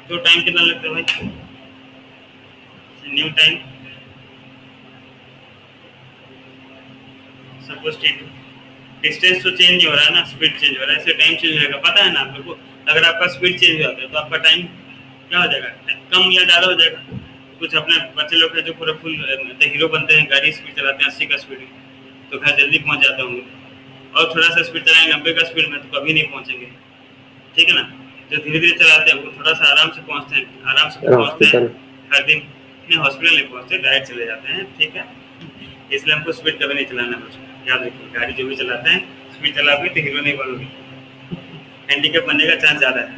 तो टाइम कितना लगता है भाई? New time suppose t2. Distance तो चेंज हो रहा है ना, स्पीड चेंज हो रहा है, इससे टाइम चेंज हो जाएगा. पता है ना आप लोग को, अगर आपका स्पीड चेंज हो जाता है तो आपका टाइम क्या हो जाएगा? कम या ज़्यादा हो जाएगा. कुछ अपने बच्चे लोग हैं जो पूरा फुल हीरो बनते हैं, गाड़ी स्पीड चलाते हैं 80 का स्पीड में, तो घर जल्दी पहुंच जाते होंगे. और थोड़ा सा स्पीड चलाएंगे 90 का स्पीड में तो कभी नहीं पहुंचेंगे. ठीक है ना? जो धीरे धीरे चलाते हैं वो थोड़ा सा आराम से पहुंचते हैं. हर दिन नहीं हॉस्पिटल नहीं पहुंचते, डायरेक्ट चले जाते हैं. ठीक है, इसलिए हमको स्पीड कभी नहीं चलाना है. याद रखिए, गाड़ी जो भी चलाते हैं स्पीड चलाओगे तो हीरो नहीं बनोगे, हैंडीकैप बनने का चांस ज़्यादा है.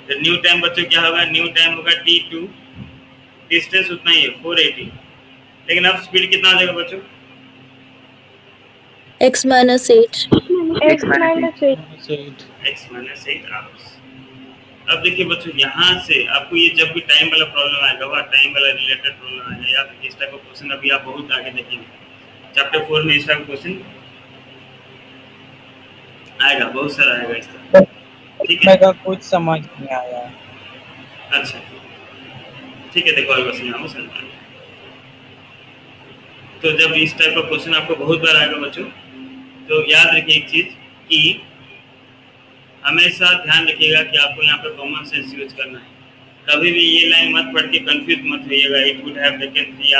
तो न्यू टाइम बच्चों क्या होगा? न्यू टाइम होगा t2. डिस्टेंस उतना ही है 480, लेकिन अब स्पीड कितना आ जाएगा बच्चों? x minus 8. x minus 8. x minus 8 hours. अब देखिए बच्चों, यहाँ से आपको ये जब भी टाइम वाला प्रॉब्लम आएगा, वह टाइम वाला रिलेटेड प्रॉब्लम आएगा, या फिर इस टाइप का क्वेश्चन अभी आप बहुत आगे देखेंगे. चैप्टर 4 में इस टाइप का क्वेश्चन आएगा, बहुत सारा आएगा इस तरह. ठीक है, कुछ समझ नहीं आया. अच्छा ठीक है, देखो और क्वेश्चन समझ में. तो जब इस टाइप का क्वेश्चन आपको बहुत बार आएगा बच्चों, तो याद रखिए एक चीज कि हमेशा ध्यान रखिएगा कि आपको यहाँ पे कॉमन सेंस यूज करना है. कभी भी ये लाइन मत पढ़ के कंफ्यूज मत होइएगा. It would have taken 3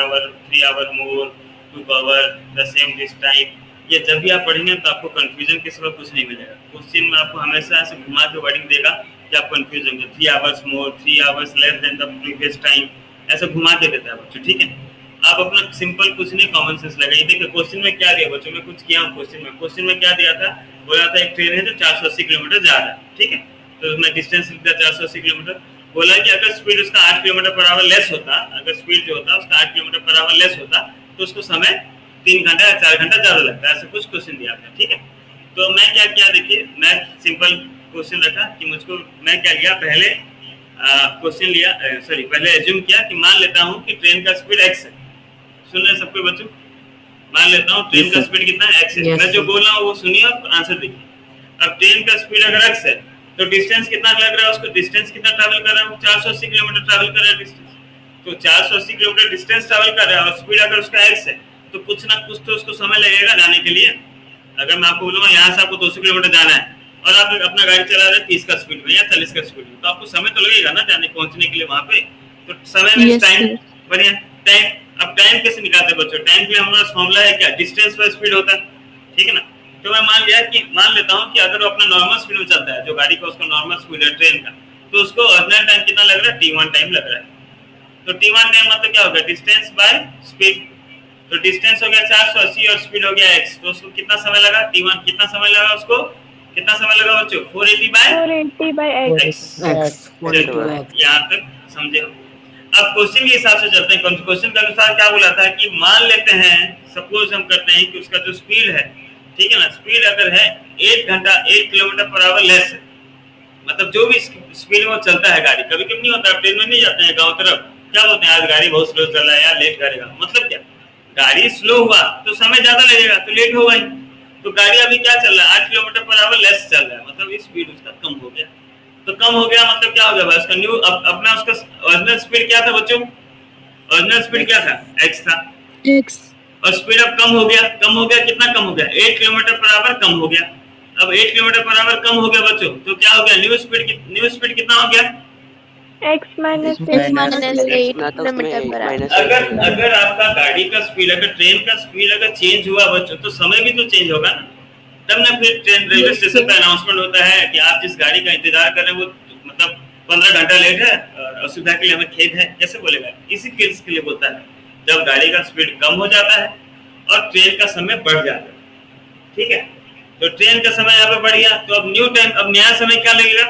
hour more to cover the same this time. ये जब भी आप पढ़ेंगे तो आपको कंफ्यूजन के सिवा कुछ नहीं मिलेगा. क्वेश्चन में आपको हमेशा ऐसे घुमा के वर्डिंग देगा कि आप कंफ्यूज होंगे. 3 hours more, 3 hours less than the previous time, ऐसे घुमा के देता है बच्चों. ठीक है, आप अपना सिंपल कुछ नहीं, कॉमन सेंस लगाइए. देखिए क्वेश्चन में क्या दिया बच्चों, मैं कुछ किया हूँ क्वेश्चन में क्या दिया था? बोला था एक ट्रेन है जो 480 किलोमीटर जा रहा है. ठीक है, तो उसमें डिस्टेंस लिख दिया 480 किलोमीटर. बोला कि अगर स्पीड उसका 8 किलोमीटर पर आवर लेस होता, अगर स्पीड जो होता उसका 8 किलोमीटर पर आवर लेस होता तो उसको समय 3 घंटा या 4 घंटा ज़्यादा लगता है. ऐसे कुछ क्वेश्चन दिया था. ठीक है, तो मैं क्या किया, देखिए मैं सिंपल क्वेश्चन रखा कि मुझको, मैं क्या किया, पहले क्वेश्चन लिया, पहले एज्यूम किया कि मान लेता हूँ कि ट्रेन का स्पीड x है. सुन रहे सबको बच्चों? मान लेता हूँ ट्रेन का स्पीड कितना है? x है. मैं जो बोल रहा हूँ वो सुनिए और आंसर देखिए. अब ट्रेन का स्पीड अगर x है तो डिस्टेंस कितना लग रहा है उसको? डिस्टेंस कितना ट्रैवल कर रहा है? 480 किलोमीटर ट्रैवल कर रहा है डिस्टेंस. तो 480 किलोमीटर डिस्टेंस ट्रैवल कर रहा है और स्पीड अगर उसका x है तो कुछ ना कुछ तो उसको समय लगेगा जाने के लिए. अगर मैं आपको बोलूँगा यहाँ से आपको 200 किलोमीटर जाना है और आप अपना गाड़ी चला रहे हैं 30 का स्पीड में या 40 का स्पीड में, तो आपको समय तो लगेगा ना जाने पहुँचने के लिए वहाँ पे. तो समय में टाइम, बढ़िया टाइम. अब टाइम कैसे निकालते हैं बच्चों? टाइम के लिए हमारा फॉर्मूला है क्या? डिस्टेंस बाय स्पीड होता है. ठीक है ना? तो मैं मान लेता हूँ कि अगर वो अपना नॉर्मल स्पीड में चलता है, जो गाड़ी का उसका नॉर्मल स्पीड है ट्रेन का, तो उसको ओरिजिनल टाइम कितना लग रहा है? t1 टाइम लग रहा है. तो t1 टाइम मतलब क्या होगा? Distance by speed. तो डिस्टेंस हो गया 480 और स्पीड हो गया x, तो उसको कितना समय लगा? t1 कितना समय लगा उसको? कितना समय लगा बच्चों? 480 bye 480/x। x। x 42x। यहाँ तक समझे हो? अब क्वेश्चन के हिसाब से चलते हैं। क्वेश्चन के अनुसार क्या बोला था कि मान लेते हैं, सपोज हम करते हैं कि उसका जो स्पीड है, ठीक है ना, स्पीड अगर है 1 घंटा 1 किलोमीटर पर आवर लेस है, मतलब जो भी स्पीड में चलता है गाड़ी, कभी कभी नहीं होता, ट्रेन में नहीं जाते हैं गाँव तरफ, क्या बोलते हैं आज गाड़ी बहुत स्लो चल रहा है यार, लेट करेगा, मतलब क्या, गाड़ी स्लो हुआ तो समय ज्यादा लगेगा तो लेट होगा ही। तो गाड़ी अभी क्या चल रहा है 8 किलोमीटर पर आवर लेस चल रहा है, मतलब स्पीड उसका कम हो गया। तो कम हो गया मतलब क्या हो गया भाई, उसका न्यू अपना उसका ओरिजिनल स्पीड क्या था बच्चों? ओरिजिनल स्पीड क्या था? x था। x और स्पीड अब कम हो गया, कम हो गया, कितना कम हो गया? 8 किलोमीटर पर आवर कम हो गया। अब 8 किलोमीटर पर आवर कम हो गया बच्चों, तो क्या हो गया? न्यू स्पीड कितना हो गया? x minus x 8 minus -8 ना तो उसमें किलोमीटर पर माइनस अगर अगर आपका गाड़ी का स्पीड, अगर ट्रेन का स्पीड अगर चेंज हुआ बच्चों, तो समय भी तो चेंज होगा ना। तब ना फिर ट्रेन रेलवे स्टेशन पे अनाउंसमेंट होता है कि आप जिस गाड़ी का इंतजार कर रहे हैं वो मतलब 15 घंटा लेट है और असुविधा के लिए हमें खेद है, कैसे बोलेगा? इसी केस के लिए बोलता है जब गाड़ी का स्पीड कम हो जाता है और ट्रेन का समय बढ़ जाता है, ठीक है। तो ट्रेन का समय यहाँ पे बढ़ गया, तो अब न्यू टाइम, अब नया समय क्या लगेगा?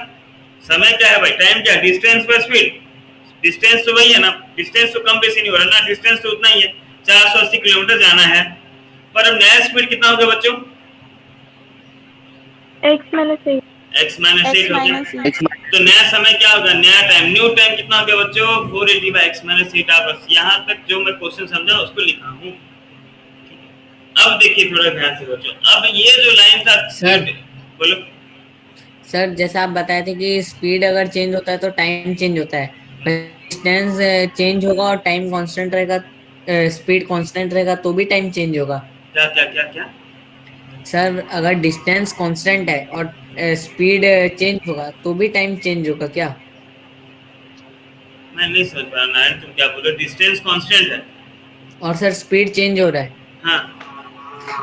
समय क्या है भाई? टाइम क्या है? डिस्टेंस पर स्पीड। डिस्टेंस तो वही है ना, डिस्टेंस तो कम बेसी नहीं हो रहा ना, डिस्टेंस तो उतना ही है, 480 किलोमीटर जाना है। पर अब नया स्पीड कितना हो गया बच्चों? x minus 8 x माइनस 8 हो गया। तो नया समय क्या होगा? नया टाइम, न्यू टाइम कितना हो गया बच्चों? 480 बाय x माइनस 8 आवर्स। यहाँ तक जो मैं क्वेश्चन समझा उसको लिखा हूँ। अब देखिए थोड़ा ध्यान से बच्चों, अब ये जो लाइन था सर बोलो। सर जैसा आप बताए थे कि स्पीड अगर चेंज होता है तो टाइम चेंज होता है, डिस्टेंस चेंज होगा और टाइम कांस्टेंट रहेगा, स्पीड कांस्टेंट रहेगा तो भी टाइम चेंज होगा। क्या क्या क्या क्या? सर अगर डिस्टेंस कांस्टेंट है और स्पीड चेंज होगा तो भी टाइम चेंज होगा क्या? मैं नहीं समझ पा रहा नारायण, तुम क्या बोलो? डिस्टेंस कांस्टेंट है और सर स्पीड चेंज हो रहा है। हाँ,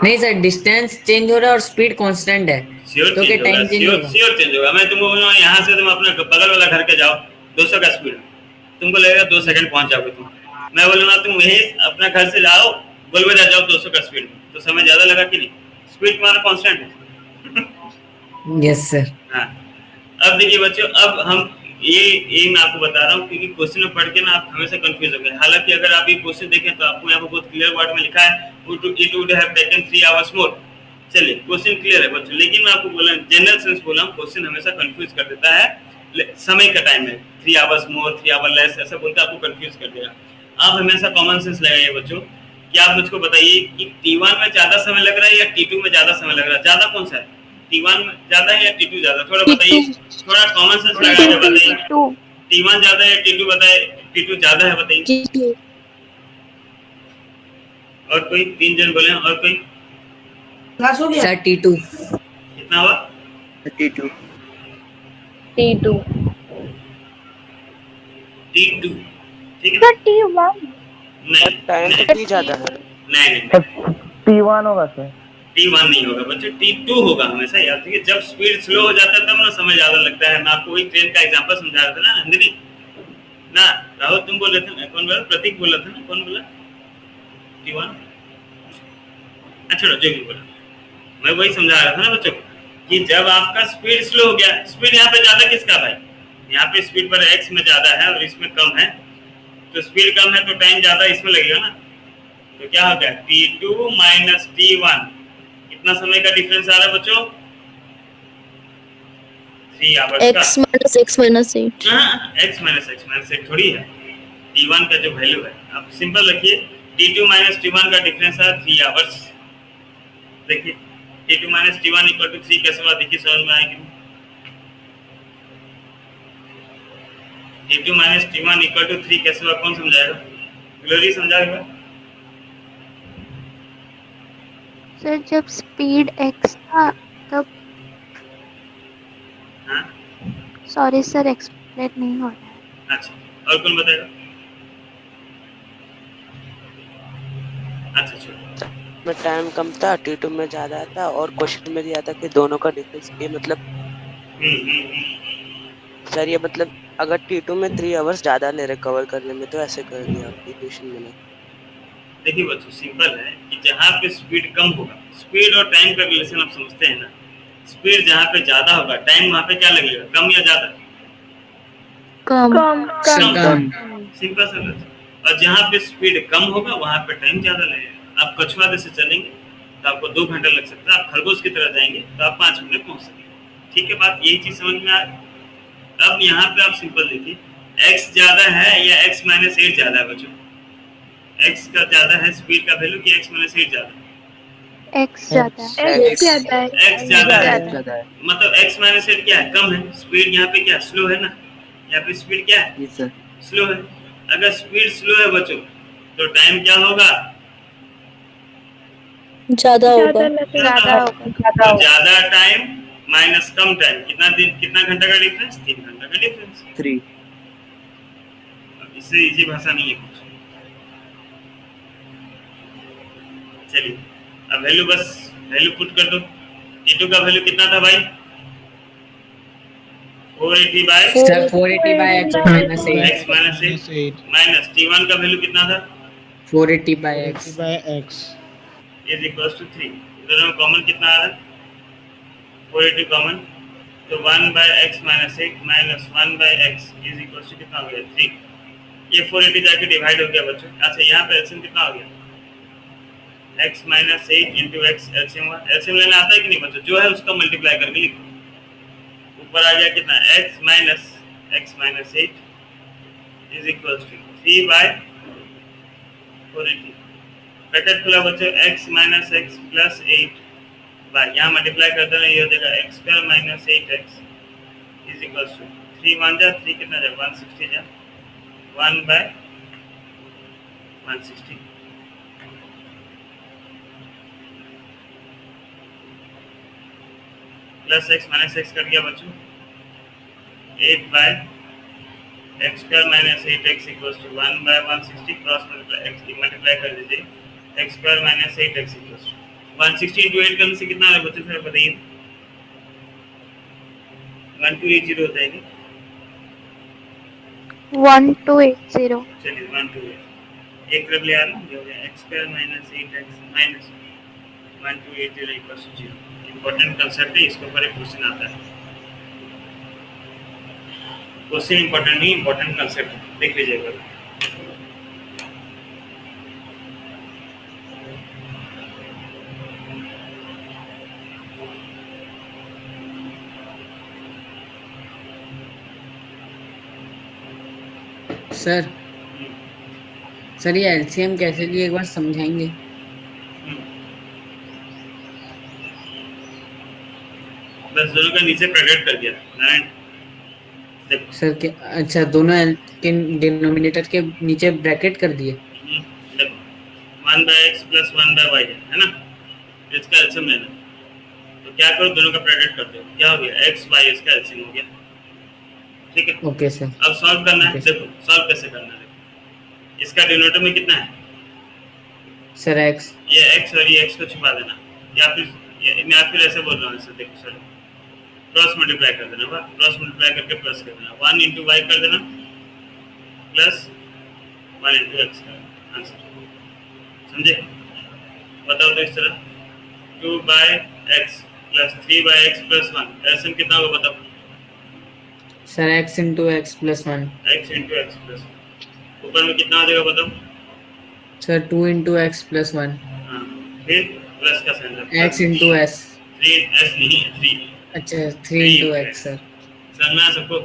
नहीं सर, डिस्टेंस चेंज हो रहा है और स्पीड कांस्टेंट है श्योर तो क्या चेंज होगा, टाइम चेंज होगा? श्योर चेंज होगा। मैं तुमको बोलूँगा यहाँ से तुम अपने बगल वाला घर के जाओ 200 का स्पीड, तुमको लगेगा 2 सेकंड पहुंच जाओगे तुम। मैं बोलूँगा तुम यही अपना घर से जाओ गोलबजार जाओ 200 का स्पीड में, तो समय ज्यादा लगा कि नहीं? स्पीड तुम्हारा कांस्टेंट है। Yes sir. हाँ, अब देखिए बच्चों, अब हम ये मैं आपको बता रहा हूँ क्योंकि क्वेश्चन में पढ़ के ना आप हमेशा कंफ्यूज हो गए। हालांकि अगर आप ये क्वेश्चन देखें तो आपको यहाँ पर बहुत क्लियर वर्ड में लिखा है it would have taken 3 hours मोर। चलिए क्वेश्चन क्लियर है बच्चों, लेकिन मैं आपको बोला जनरल सेंस बोला हूँ, क्वेश्चन हमेशा कंफ्यूज कर देता है समय का टाइम में, 3 आवर्स मोर 3 आवर लेस ऐसा बोलते आपको कंफ्यूज कर देगा। आप हमेशा कॉमन सेंस लगाइए बच्चों कि आप मुझको बताइए कि T1 में ज्यादा समय लग रहा है या T2 में ज्यादा समय लग रहा है, ज्यादा कौन सा है? T1 में ज्यादा है या T2 ज्यादा? थोड़ा बताइए, थोड़ा कॉमन सेंस लगा के बताइए। T1 ज्यादा है T2 बताए, T2 ज्यादा है बताइए। और कोई 3 जन बोले, और कोई? Sir T2। कितना हुआ? T2 T2 T2 ठीक है। सर T1 नहीं टाइम नहीं तो T ज्यादा है। नहीं T1 होगा सर। T1 नहीं होगा बच्चों, T2 होगा हमेशा। याद रखिए जब स्पीड स्लो हो जाता है तब ना समय ज्यादा लगता है। मैं आपको वही ट्रेन का एग्जांपल समझा रहा था ना नंदिनी ना, राहुल तुम बोल रहे थे ना, कौन बोला? प्रतीक बोला था ना, कौन बोला? T1 अच्छा जो भी बोला, मैं वही समझा रहा था ना बच्चों कि जब आपका स्पीड स्लो हो गया, स्पीड यहाँ पे ज्यादा किसका भाई? यहाँ पे स्पीड पर x में ज्यादा है और इसमें कम है, तो स्पीड कम है तो टाइम ज्यादा इसमें लगेगा ना। तो क्या हो गया? T2 माइनस T1, कितना समय का डिफरेंस आ रहा है बच्चों? 3 आवर्स का। x minus 8 हाँ, x माइनस 8 थोड़ी है, T1 का जो वैल्यू है। आप सिंपल रखिए, T2 माइनस T1 का डिफरेंस है 3 आवर्स। देखिए T2 minus T1 equal to 3 कैसे हुआ? देखिए समझ में आएगी। T2 minus T1 equal to 3 कैसे हुआ? कौन समझाएगा? ग्लोरी समझाएगा। सर जब स्पीड x था तब, हाँ सॉरी सर एक्सप्लेन नहीं हो रहा है। अच्छा, और कौन बताएगा? अच्छा छोड़ो। में टाइम कम था, T2 में ज्यादा था, और क्वेश्चन में दिया था कि दोनों का डिफरेंस ये मतलब सर ये मतलब अगर T2 में 3 आवर्स ज्यादा ले रहे कवर करने में तो ऐसे कर दिया आपकी क्वेश्चन में। देखिए बच्चों सिंपल है कि जहाँ पे स्पीड कम होगा, स्पीड और टाइम का रिलेशन आप समझते हैं ना, स्पीड जहाँ पे ज्यादा होगा टाइम वहाँ पे क्या लगेगा, कम या ज्यादा? कम। सर कम। सिंपल सा लॉजिक। और जहाँ पे स्पीड कम होगा वहाँ पे टाइम ज्यादा लगेगा। आप कछुआ जैसे चलेंगे तो आपको 2 घंटा लग सकता है, आप खरगोश की तरह जाएंगे तो आप 5 मिनट में पहुंच सकेंगे। ठीक है, बात यही चीज समझ में आ गई। अब यहाँ पे आप सिंपल देखिए, x ज्यादा है या x माइनस 8 ज्यादा है बच्चों? x का ज्यादा है स्पीड का वैल्यू कि x माइनस 8 ज्यादा है? एक्स ज्यादा है। एक्स ज्यादा है। x ज्यादा है। ज्यादा है। मतलब x माइनस 8 क्या है, कम है। स्पीड यहाँ पे क्या स्लो है ना, यहाँ पे स्पीड क्या है, जी सर। स्लो है। अगर स्पीड स्लो है बच्चों तो टाइम क्या होगा, ज्यादा होगा। ज्यादा होगा। तो ज्यादा टाइम माइनस कम टाइम, कितना दिन, कितना घंटा का डिफरेंस, 3 घंटा का डिफरेंस। 3। इससे इजी भाषा नहीं है कुछ। चलिए अब वैल्यू, बस वैल्यू पुट कर दो। T2 का वैल्यू कितना था भाई, 480 by sir 480 by x minus 8। x minus 8 minus T1 का वैल्यू कितना था, 480 by x is equals to 3। दोनों में कॉमन कितना आ रहा है, 480 कॉमन, तो 1 by x minus 8 minus 1 by x is equals to कितना हो गया, 3। ये 480 जाके डिवाइड हो गया बच्चों। अच्छा यहाँ पे एलसीएम कितना हो गया, x minus 8 into x, LCM लेना आता है कि नहीं बच्चों, जो है उसका मल्टीप्लाई करके लिखो। ऊपर आ गया कितना, x minus 8 is equals to 3 by 480। Bracket खुला बच्चों, x minus X plus 8 by, यहाँ मल्टीप्लाई कर देना, ये हो जाएगा X square minus 8x is equals to 3 1 जा 3 कितना जाए 160 जा 1 by 160 plus x minus X कर दिया बच्चों 8 by X square minus 8x equals to 1 by 160 cross multiply कर दीजिए, X square minus 8x equals to 160 into 8 करने से कितना आ रहा है बच्चों, फिर बताइए। 1280 होता है क्या? 1280। चलिए 128 एक तरफ ले आ रहा हूँ, हो गया X square minus 8x minus 1280 equals to 0। Important concept है, इसके ऊपर एक क्वेश्चन आता है। क्वेश्चन इंपॉर्टेंट नहीं, इंपॉर्टेंट कंसेप्ट देख लीजिएगा। सर सर ये एलसीएम कैसे लिए एक बार समझाएंगे? बस दोनों का नीचे प्रोडक्ट कर दिया नारायण, देखो। सर के अच्छा दोनों के डिनोमिनेटर के नीचे ब्रैकेट कर दिए। देखो 1 by X plus 1 by Y है ना, इसका एलसीएम लेना। तो क्या करो, दोनों का प्रोडक्ट कर दो, क्या हो गया एक्स वाई, इसका एलसीएम हो गया। ठीक है, ओके सर। अब सॉल्व करना है। Okay sir. देखो सॉल्व कैसे करना है, देखो इसका डिनोमिनेटर में कितना है सर x। ये x और ये x को छुपा देना, या फिर ऐसे बोल रहा हूँ, ऐसे देखो सर, क्रॉस मल्टीप्लाई कर देना, क्रॉस मल्टीप्लाई करके प्लस कर देना, 1 इंटू वाई कर देना प्लस 1 इंटू एक्स का आंसर। समझे, बताओ तो इस तरह 2 by X plus 3 by X plus 1, LCM कितना होगा बताओ। Sir x into X plus 1। x into X plus, ऊपर में कितना आ जाएगा बताओ। Sir 2 into X plus 1। हाँ, फिर प्लस का sign, x into s। 3 s नहीं है 3। अच्छा 3 इंटू x सर। समझ में आ सबको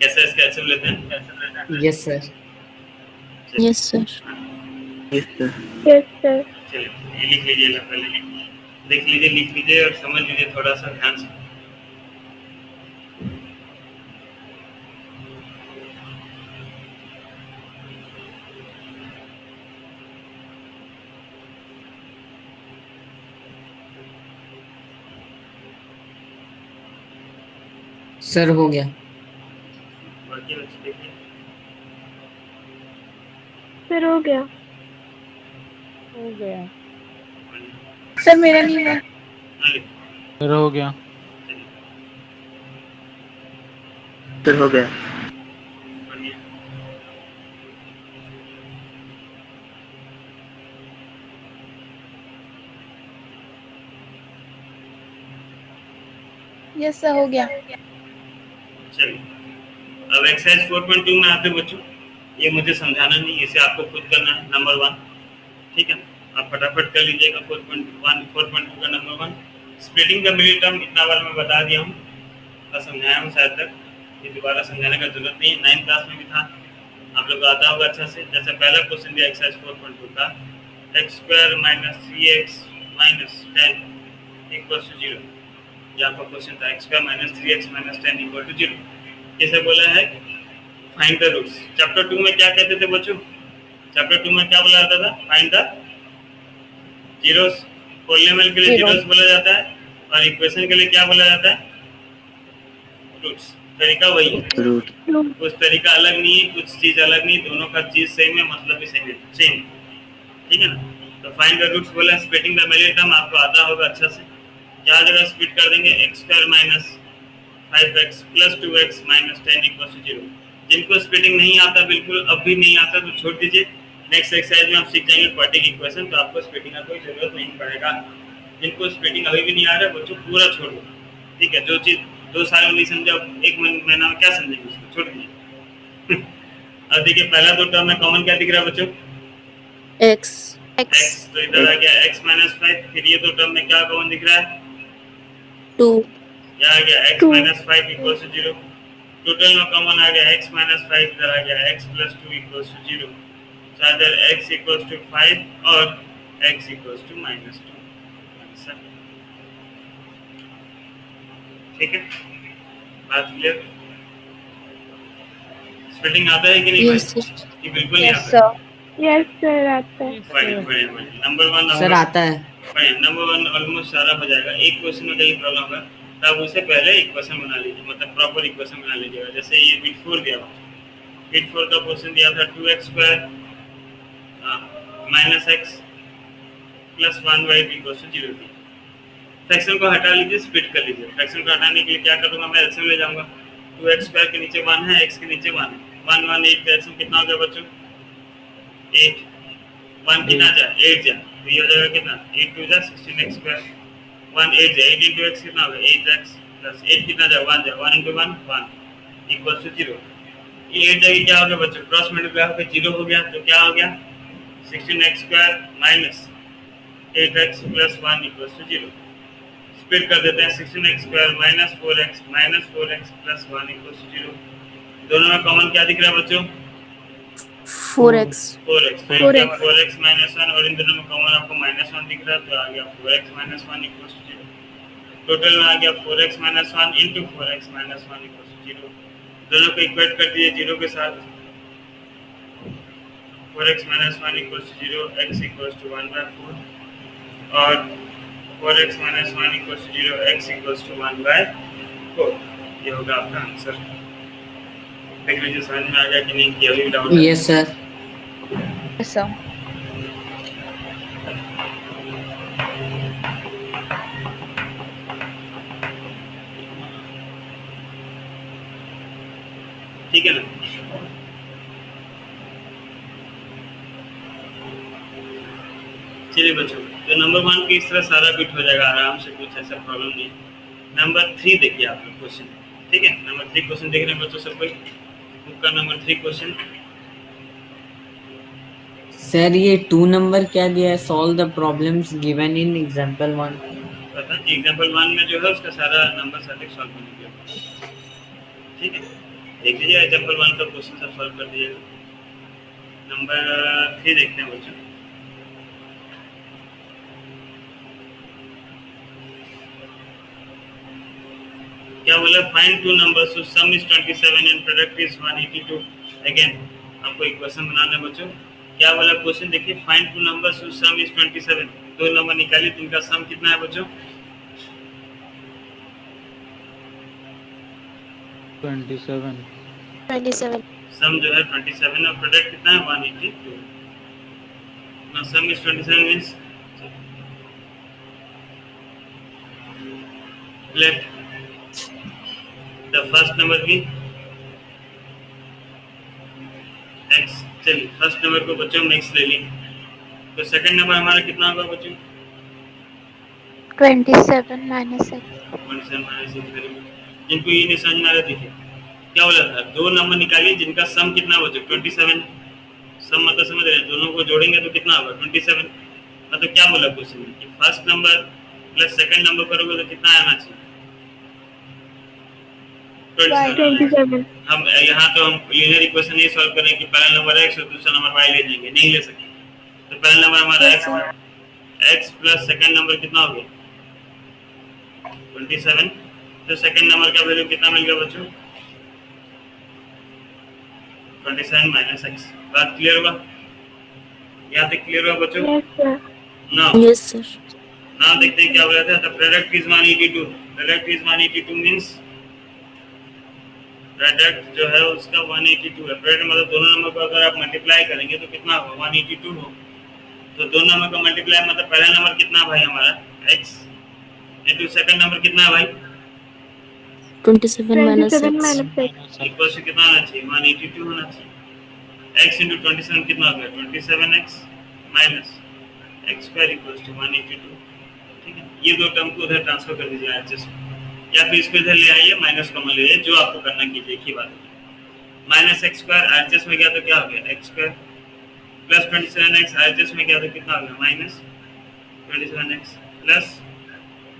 कैसे इसका एलसीएम लेते हैं? Yes sir. Yes sir. Yes sir. Yes sir. चलिए ये लिख लीजिएगा, पहले देख लीजिए, लिख लीजिए और समझ लीजिए थोड़ा सा ध्यान से। सर हो गया। बाकी बच्चे देखिए, सर हो गया। बढ़िया। सर मेरा नहीं हुआ। हाँ, लिखो। सर हो गया। चलिए, सर हो गया। बढ़िया। यस सर हो गया। चलिए अब एक्सरसाइज 4.2 में आते बच्चों, ये मुझे समझाना नहीं, इसे आपको खुद करना है। नंबर 1, ठीक है, आप फटाफट कर लीजिएगा। 4.2 का number 1, splitting the middle term. इतना बार मैं बता दिया हूँ और समझाया हूँ शायद तक, ये दोबारा समझाने का जरूरत नहीं है, 9th क्लास में भी था, आप लोग आता होगा अच्छा से। जैसे पहला क्वेश्चन दिया एक्सरसाइज 4.2 का, x² - 3x - 10 = 0। ये आपका क्वेश्चन था, x² - 3x - 10 = 0। जैसे बोला है फाइंड द रूट्स। चैप्टर 2 में क्या कहते थे बच्चों? चैप्टर 2 में क्या बोला जाता था? Find the zeros. पॉलीनोमियल के लिए जीरोस बोला जाता है और इक्वेशन के लिए क्या बोला जाता है? रूट्स। तरीका वही है, रूट। कुछ तरीका अलग नहीं है, कुछ चीज अलग नहीं, दोनों का चीज सेम है, मतलब भी सेम है, सेम, ठीक है ना। तो फाइंड द रूट्स बोला, स्प्लिटिंग द मिडिल टर्म आपको आता होगा अच्छा से। क्या जगह स्प्लिट कर देंगे? x² - 5x + 2x - 10 = 0। जिनको स्प्लिटिंग नहीं आता, बिल्कुल अब भी नहीं आता, तो छोड़ दीजिए। नेक्स्ट एक्सरसाइज में आप सीख जाएंगे क्वाड्रेटिक इक्वेशन, तो आपको स्प्लिटिंग का कोई जरूरत नहीं पड़ेगा। जिनको स्प्लिटिंग अभी भी नहीं आ रहा है बच्चों, पूरा छोड़ दो, ठीक है। जो चीज 2 साल में नहीं समझे, अब 1 महीना में क्या समझेंगे उसको, छोड़ दीजिए। अब देखिए पहला 2 टर्म में कॉमन क्या दिख रहा है बच्चों? एक्स। x, तो इधर आ गया x - 5। फिर ये 2 टर्म में क्या कॉमन दिख रहा है? 2। क्या आ गया? x - 5 = 0। टोटल में कॉमन आ गया x - 5, इधर आ गया x + 2 = 0। तो इधर x = 5 और x = -2 आंसर, ठीक है। बात क्लियर? स्प्लिटिंग आता है कि नहीं यस भाई? सर। ये बिल्कुल नहीं यस आता। सर। यस सर आता है। बढ़िया। नंबर 1 सर आता है। बढ़िया, नंबर 1 ऑलमोस्ट सारा हो जाएगा। एक क्वेश्चन में कहीं प्रॉब्लम होगा तो आप उससे पहले इक्वेशन बना लीजिए, मतलब प्रॉपर इक्वेशन बना लीजिएगा। जैसे ये बिट 4 दिया हुआ, बिट 4 का क्वेश्चन दिया था 2x² - x + 1y = 0। फ्रैक्शन को हटा लीजिए, स्प्लिट कर लीजिए। फ्रैक्शन को हटाने के लिए क्या करूंगा मैं? एलसीएम ले जाऊंगा। 2x² के नीचे 1 है, x के नीचे 1 है, 1 1 8 का एलसीएम कितना हो गया बच्चों? 8। 1 कितना जा? 8 जा, तो ये हो जाएगा कितना? 8 2 जा 16x²। 1 8 जा, 8 × x कितना होगा? 8x प्लस 8 कितना जा? 1 जा, 1 × 1 1 = 0। ये 8 जगह क्या हो गया बच्चों? क्रॉस मल्टीप्लाई होकर 0 हो गया, तो क्या हो गया? 16x² - 8x + 1 = 0। स्प्लिट कर देते हैं, 16x² - 4x - 4x + 1 = 0। दोनों में कॉमन क्या दिख रहा है बच्चों? 4x। 4x। 4x। 4x - 1 और इन दोनों में कॉमन आपको -1 दिख रहा है, तो आ गया 4x - 1 = 0। टोटल में आ गया 4x - 1 × 4x - 1 = 0। दोनों को इक्वेट कर दीजिए 0 के साथ। 4x - 1 = 0, x = 1/4 और 4x - 1 = 0, x = 1/4। ये होगा आपका आंसर। देख लीजिए समझ में आ गया कि नहीं, कि अभी भी डाउट है? Yes sir. Yes sir. ठीक है ना। चलिए बच्चों, तो नंबर 1 की इस तरह सारा बिट हो जाएगा आराम से, कुछ ऐसा प्रॉब्लम नहीं। नंबर 3 देखिए आप लोग क्वेश्चन, ठीक है। नंबर 3 क्वेश्चन देख रहे हैं बच्चों सब कोई? बुक का नंबर 3 क्वेश्चन। सर ये 2 नंबर क्या दिया है? Solve the problems given in example 1। पता है एग्जांपल 1 में जो है उसका सारा नंबर साथ सॉल्व कर लीजिए, ठीक है। देख लीजिए एग्जांपल 1 का क्वेश्चन सब सॉल्व कर दीजिएगा। नंबर 3 देखते हैं बच्चों। क्या बोला? Find 2 numbers whose sum is 27 and product is 182। Again आपको इक्वेशन बनाना है बच्चों। क्या बोला क्वेश्चन देखिए, find 2 numbers whose sum is 27। दो नंबर निकालिए, जिनका सम कितना है बच्चों? 27। सम जो है 27 और प्रोडक्ट कितना है? 182। now sum is 27 means let the first number be x। चलिए फर्स्ट नंबर को बच्चों हम x ले लेंगे, तो सेकंड नंबर हमारा कितना होगा बच्चों? 27 minus x. 27 माइनस 6 करेंगे। जिनको ये नहीं समझ में आ रहा देखिए क्या बोला था, दो नंबर निकालिए जिनका सम कितना बचे 27। सम मतलब समझ रहे हैं, दोनों को जोड़ेंगे तो कितना होगा 27। मतलब क्या बोला क्वेश्चन में कि first number plus second number करोगे तो कितना आना चाहिए 27। हम यहाँ तो हम लीनियर इक्वेशन नहीं सॉल्व करें कि पहला नंबर x और दूसरा नंबर y ले लेंगे, नहीं ले सकते। तो पहला नंबर हमारा x प्लस सेकंड नंबर कितना हो गया 27। तो सेकंड नंबर का वैल्यू कितना मिल गया बच्चों 27 माइनस x। बात क्लियर हुआ, यहाँ तक क्लियर हुआ बच्चों? Now yes sir. नाउ देखते हैं क्या बोला था। The product is 182। Product is 182 means product जो है उसका 182 है। प्रोडक्ट मतलब दोनों नंबर को अगर आप मल्टीप्लाई करेंगे तो कितना होगा 182 हो। तो दोनों नंबर का मल्टीप्लाई मतलब पहला नंबर कितना भाई हमारा x इनटू सेकंड नंबर कितना है भाई 27 माइनस x इक्वल टू कितना होना चाहिए 182 होना चाहिए। x इनटू 27 कितना हो गया 27x minus x square equal to 182। ठीक है, ये दो टर्म को उधर ट्रांसफर कर दीजिए एचएस में, या फिर इसको इधर ले आइए माइनस कॉमन ले आइए, जो आपको करना कीजिए। एक ही बात माइनस एक्स स्क्वायर एचएस में गया तो क्या हो गया X square plus 27x HS में गया तो कितना हो गया minus 27x plus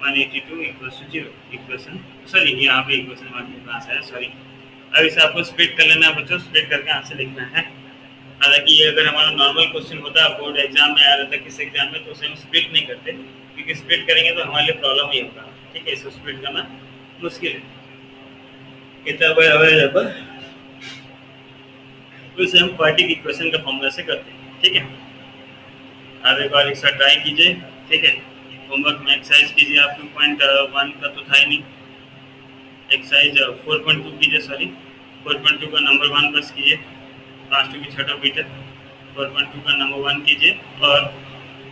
182 equals to 0। Equation sorry यहाँ पे इक्वेशन मार्क कहाँ से है सॉरी। अब इसे आपको स्प्लिट कर लेना है बच्चों, स्प्लिट करके आंसर लिखना है। हालांकि ये अगर हमारा नॉर्मल क्वेश्चन होता है बोर्ड एग्जाम में आ रहा था किसी एग्जाम में तो उसे हम स्प्लिट नहीं करते, क्योंकि स्प्लिट करेंगे तो हमारे लिए प्रॉब्लम ही होगा। ठीक है, इसको स्प्लिट करना मुश्किल है। कितना अवेलेबल तो इसे हम क्वाड्रेटिक इक्वेशन का फॉर्मूला से करते हैं। ठीक है, आप एक बार एक साथ ट्राई कीजिए। ठीक है, होमवर्क में एक्सरसाइज कीजिए। आप 2.1 का तो था ही नहीं, एक्सरसाइज 4.2 कीजिए। सॉरी 4.2 का नंबर 1 प्रेस कीजिए, 5 की छठा बीटर 4.2 का नंबर 1 कीजिए और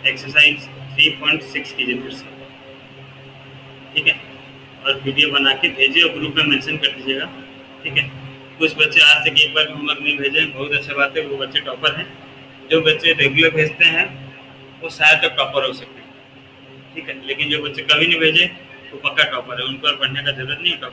एक्सरसाइज 3.6 कीजिए फिर से। ठीक है, और वीडियो बना के भेजिए और ग्रुप में मेंशन कर दीजिएगा। ठीक है, कुछ बच्चे आज तक एक बार भी होमवर्क नहीं भेजे, बहुत अच्छा बात है, वो बच्चे टॉपर हैं। जो बच्चे रेगुलर भेजते हैं वो शायद तक टॉपर हो सकते हैं। ठीक है, लेकिन जो बच्चे कभी नहीं भेजे वो पक्का टॉपर है, उनको पढ़ने का जरूरत नहीं है, टॉपर